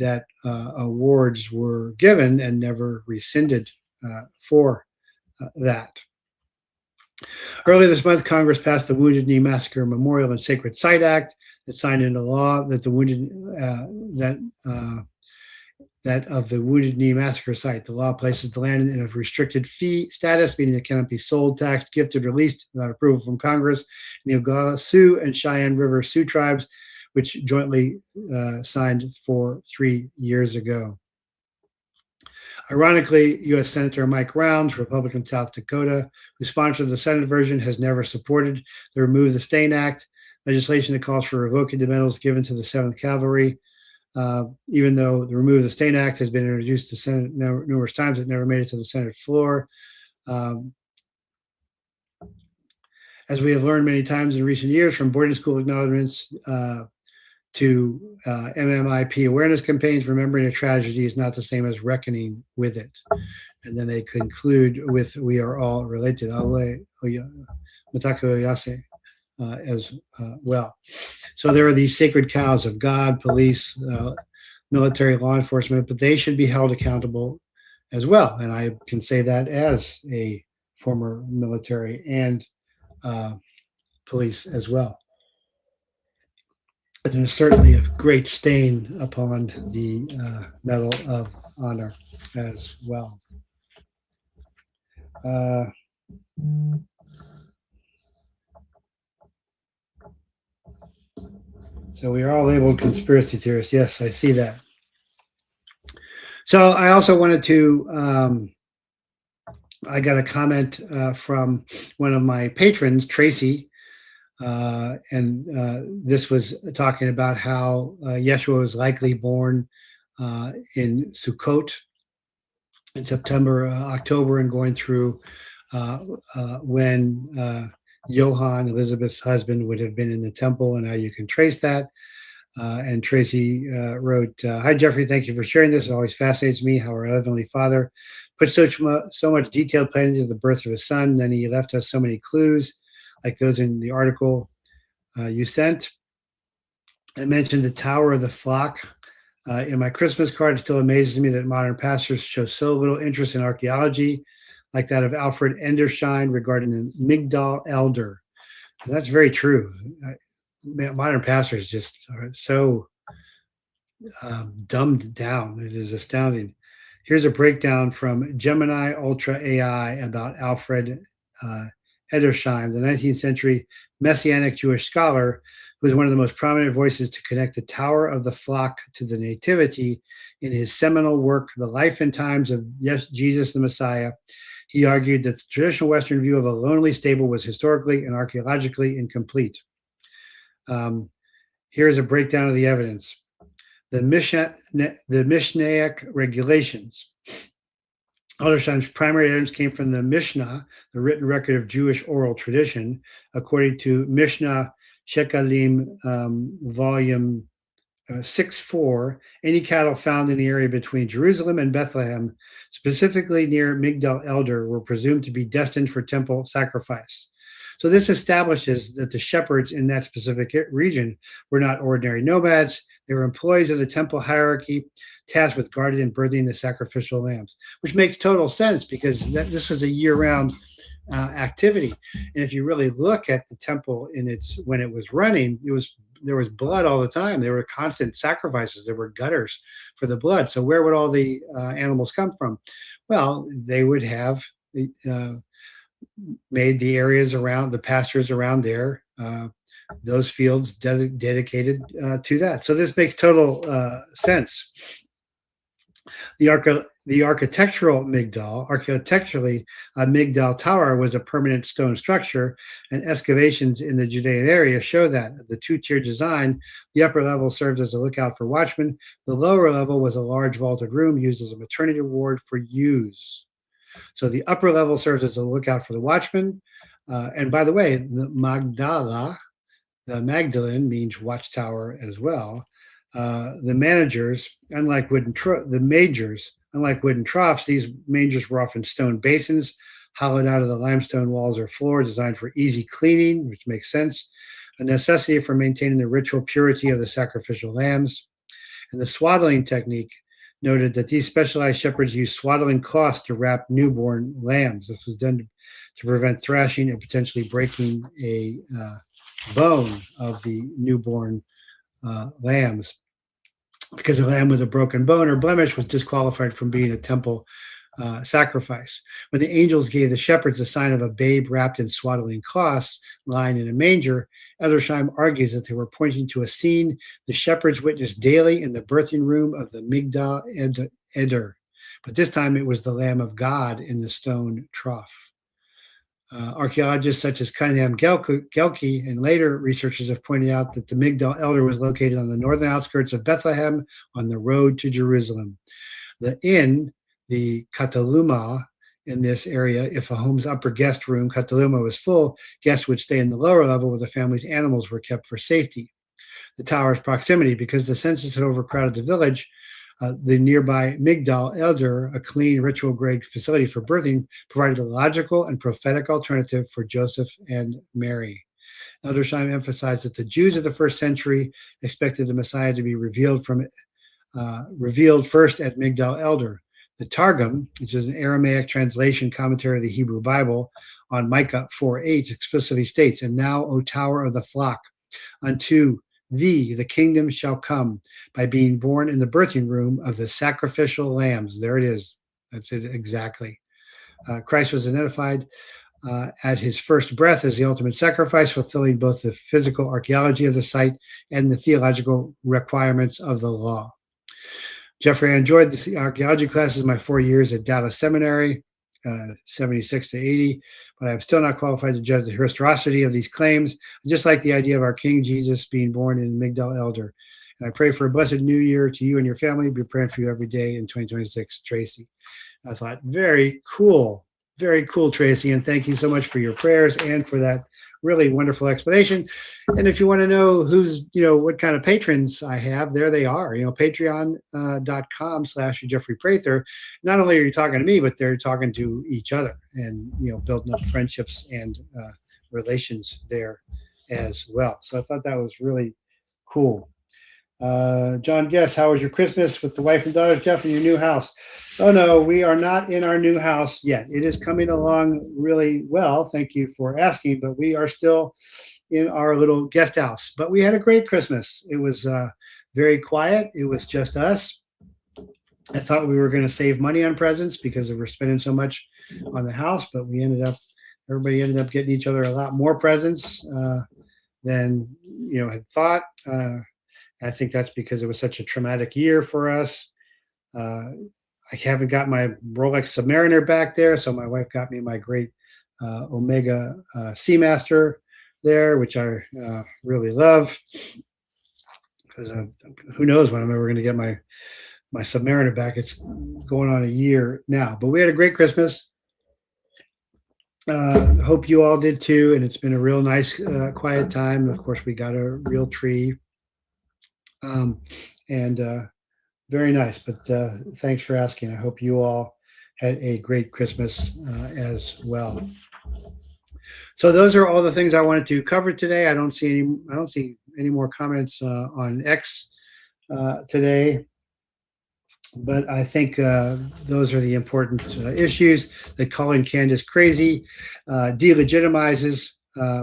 that awards were given and never rescinded for that. Earlier this month, Congress passed the Wounded Knee Massacre Memorial and Sacred Site Act that signed into law that the wounded that of the Wounded Knee Massacre site. The law places the land in a restricted fee status, meaning it cannot be sold, taxed, gifted, or leased without approval from Congress. The Oglala Sioux and Cheyenne River Sioux tribes, which jointly signed for 3 years ago. Ironically, U.S. Senator Mike Rounds, Republican South Dakota, who sponsored the Senate version, has never supported the Remove the Stain Act, legislation that calls for revoking the medals given to the 7th Cavalry. Even though the Remove the Stain Act has been introduced to the Senate numerous times, it never made it to the Senate floor. As we have learned many times in recent years, from boarding school acknowledgments to MMIP awareness campaigns, remembering a tragedy is not the same as reckoning with it. And then they conclude with, we are all related. as well. So there are these sacred cows of God, police, military, law enforcement, but they should be held accountable as well. And I can say that as a former military and police as well. But there's certainly a great stain upon the Medal of Honor as well. So we are all labeled conspiracy theorists. Yes, I see that. So I also wanted to, I got a comment from one of my patrons, Tracy, and this was talking about how Yeshua was likely born in Sukkot in September, October, and going through when Johann, Elizabeth's husband, would have been in the temple, and how you can trace that. And Tracy wrote, "Hi, Jeffrey, thank you for sharing this. It always fascinates me how our Heavenly Father put so much detailed planning into the birth of his son. Then he left us so many clues, like those in the article you sent. I mentioned the Tower of the Flock. In my Christmas card, it still amazes me that modern pastors show so little interest in archaeology, like that of Alfred Enderschein regarding the Migdal Elder." And that's very true. Modern pastors just are so dumbed down. It is astounding. Here's a breakdown from Gemini Ultra AI about Alfred Edersheim, the 19th century Messianic Jewish scholar who was one of the most prominent voices to connect the Tower of the Flock to the Nativity in his seminal work, The Life and Times of Jesus the Messiah. He argued that the traditional Western view of a lonely stable was historically and archaeologically incomplete. Here is a breakdown of the evidence. The Mishnaic regulations. Aldersheim's primary evidence came from the Mishnah, the written record of Jewish oral tradition. According to Mishnah Shekalim, volume 6:4, any cattle found in the area between Jerusalem and Bethlehem, specifically near Migdal Elder, were presumed to be destined for temple sacrifice. So this establishes that the shepherds in that specific region were not ordinary nomads. They were employees of the temple hierarchy, tasked with guarding and birthing the sacrificial lambs, which makes total sense because this was a year-round activity. And if you really look at the temple when it was running, there was blood all the time. There were constant sacrifices. There were gutters for the blood. So where would all the animals come from? Well, they would have made the areas around, the pastures around there, those fields dedicated to that. So this makes total sense. The architectural Migdal, architecturally, Migdal Tower was a permanent stone structure, and excavations in the Judean area show that. The two-tier design, the upper level served as a lookout for watchmen. The lower level was a large vaulted room used as a maternity ward for ewes. So the upper level serves as a lookout for the watchmen. And by the way, the Magdala, the Magdalene, means watchtower as well. The mangers, unlike wooden troughs, these mangers were often stone basins, hollowed out of the limestone walls or floor, designed for easy cleaning, which makes sense, a necessity for maintaining the ritual purity of the sacrificial lambs. And the swaddling technique noted that these specialized shepherds used swaddling cloths to wrap newborn lambs. This was done to prevent thrashing and potentially breaking a bone of the newborn lambs, because a lamb with a broken bone or blemish was disqualified from being a temple sacrifice. When the angels gave the shepherds a sign of a babe wrapped in swaddling cloths lying in a manger, Edersheim argues that they were pointing to a scene the shepherds witnessed daily in the birthing room of the Migdal Eder, but this time it was the Lamb of God in the stone trough. Archaeologists such as Cunningham Gelke and later researchers have pointed out that the Migdal Elder was located on the northern outskirts of Bethlehem on the road to Jerusalem. The inn, the Kataluma, in this area, if a home's upper guest room, Kataluma, was full, guests would stay in the lower level where the family's animals were kept for safety. The tower's proximity, because the census had overcrowded the village, the nearby Migdal Elder, a clean ritual-grade facility for birthing, provided a logical and prophetic alternative for Joseph and Mary. Elder Scheim emphasized that the Jews of the first century expected the Messiah to be revealed first at Migdal Elder. The Targum, which is an Aramaic translation commentary of the Hebrew Bible on Micah 4:8, explicitly states, "And now, O tower of the flock, unto thee the kingdom shall come by being born in the birthing room of the sacrificial lambs." There it is. That's it exactly. Christ was identified at his first breath as the ultimate sacrifice, fulfilling both the physical archaeology of the site and the theological requirements of the law. Jeffrey, I enjoyed the archaeology classes my 4 years at Dallas Seminary, 76 to 80, but I'm still not qualified to judge the historicity of these claims. I just like the idea of our King Jesus being born in Migdal Elder. And I pray for a blessed new year to you and your family. Be praying for you every day in 2026, Tracy. I thought, very cool, Tracy. And thank you so much for your prayers and for that really wonderful explanation. And if you want to know what kind of patrons I have, there they are, patreon.com/Jeffrey Prather. Not only are you talking to me, but they're talking to each other and, building up friendships and relations there as well. So I thought that was really cool. John Guess, how was your Christmas with the wife and daughters, Jeff, in your new house? Oh, no, we are not in our new house yet. It is coming along really well. Thank you for asking, but we are still in our little guest house. But we had a great Christmas. It was very quiet. It was just us. I thought we were going to save money on presents because we were spending so much on the house, but everybody ended up getting each other a lot more presents than had thought. I think that's because it was such a traumatic year for us. I haven't got my Rolex Submariner back there, so my wife got me my great Omega Seamaster there, which I really love. Because who knows when I'm ever going to get my Submariner back. It's going on a year now. But we had a great Christmas. Hope you all did too, and it's been a real nice, quiet time. Of course, we got a real tree. Very nice, but thanks for asking. I hope you all had a great Christmas as well. So those are all the things I wanted to cover today. I don't see any more comments on X today, but I think those are the important issues. That calling Candace crazy delegitimizes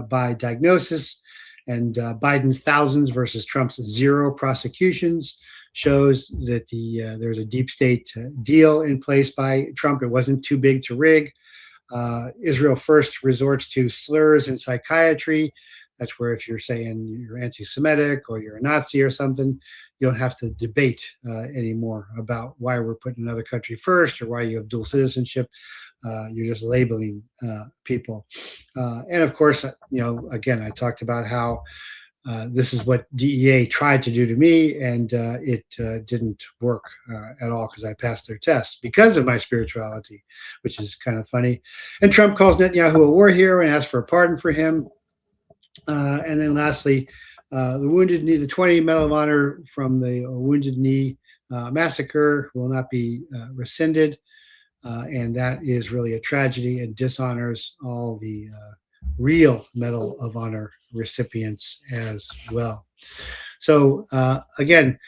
by diagnosis. And Biden's thousands versus Trump's 0 prosecutions shows that there's a deep state deal in place by Trump. It wasn't too big to rig. Israel first resorts to slurs in psychiatry. That's where if you're saying you're anti-Semitic or you're a Nazi or something, you don't have to debate anymore about why we're putting another country first or why you have dual citizenship. You're just labeling people. And of course, again, I talked about how this is what DEA tried to do to me, and it didn't work at all because I passed their test because of my spirituality, which is kind of funny. And Trump calls Netanyahu a war hero and asks for a pardon for him. And then lastly, the Wounded Knee, the 20 Medal of Honor from the Wounded Knee massacre will not be rescinded. And that is really a tragedy and dishonors all the real Medal of Honor recipients as well. So again,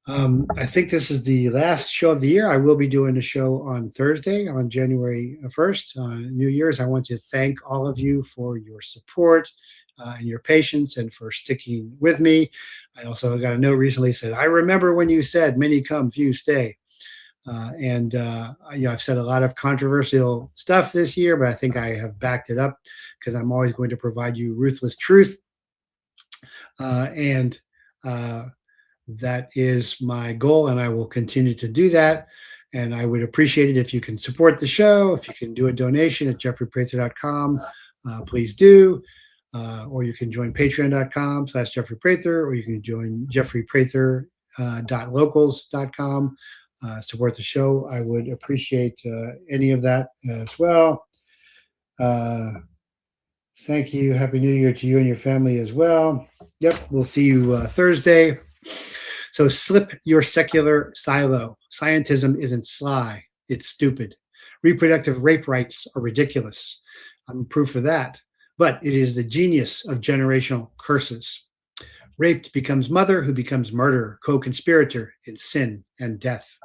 I think this is the last show of the year. I will be doing a show on Thursday, on January 1st, on New Year's. I want to thank all of you for your support and your patience and for sticking with me. I also got a note recently that said, I remember when you said many come, few stay. I've said a lot of controversial stuff this year, but I think I have backed it up because I'm always going to provide you ruthless truth. That is my goal, and I will continue to do that. And I would appreciate it if you can support the show. If you can do a donation at jeffreyprather.com, please do. Or you can join patreon.com/jeffreyprather, or you can join jeffreyprather.locals.com. Support the show. I would appreciate any of that as well. Thank you. Happy New Year to you and your family as well. Yep, we'll see you Thursday. So slip your secular silo. Scientism isn't sly. It's stupid. Reproductive rape rights are ridiculous. I'm proof of that. But it is the genius of generational curses. Raped becomes mother, who becomes murderer, co-conspirator in sin and death.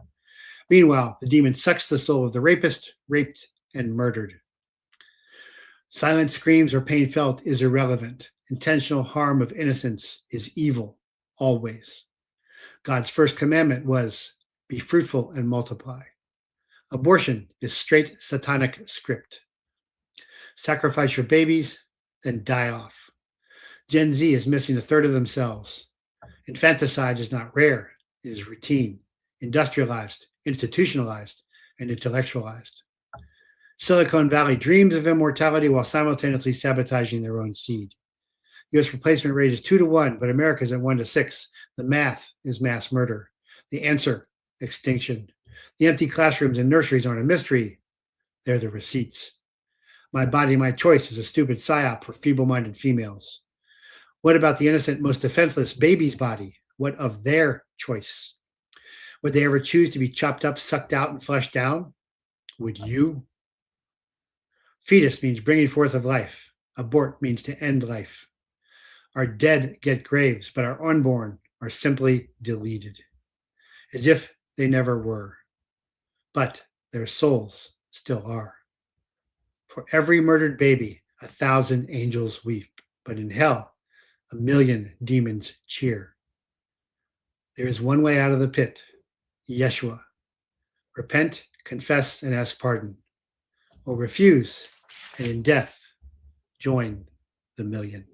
Meanwhile, the demon sucks the soul of the rapist, raped, and murdered. Silent screams or pain felt is irrelevant. Intentional harm of innocence is evil, always. God's first commandment was, be fruitful and multiply. Abortion is straight satanic script. Sacrifice your babies, then die off. Gen Z is missing a third of themselves. Infanticide is not rare, it is routine, industrialized, institutionalized, and intellectualized. Silicon Valley dreams of immortality while simultaneously sabotaging their own seed. U.S. replacement rate is 2 to 1, but America is at 1 to 6. The math is mass murder. The answer, extinction. The empty classrooms and nurseries aren't a mystery. They're the receipts. My body, my choice is a stupid psyop for feeble-minded females. What about the innocent, most defenseless baby's body? What of their choice? Would they ever choose to be chopped up, sucked out, and flushed down? Would you? Fetus means bringing forth of life. Abort means to end life. Our dead get graves, but our unborn are simply deleted, as if they never were. But their souls still are. For every murdered baby, 1,000 angels weep, but in hell, 1,000,000 demons cheer. There is one way out of the pit, Yeshua. Repent, confess, and ask pardon, or refuse, and in death, join the 1,000,000.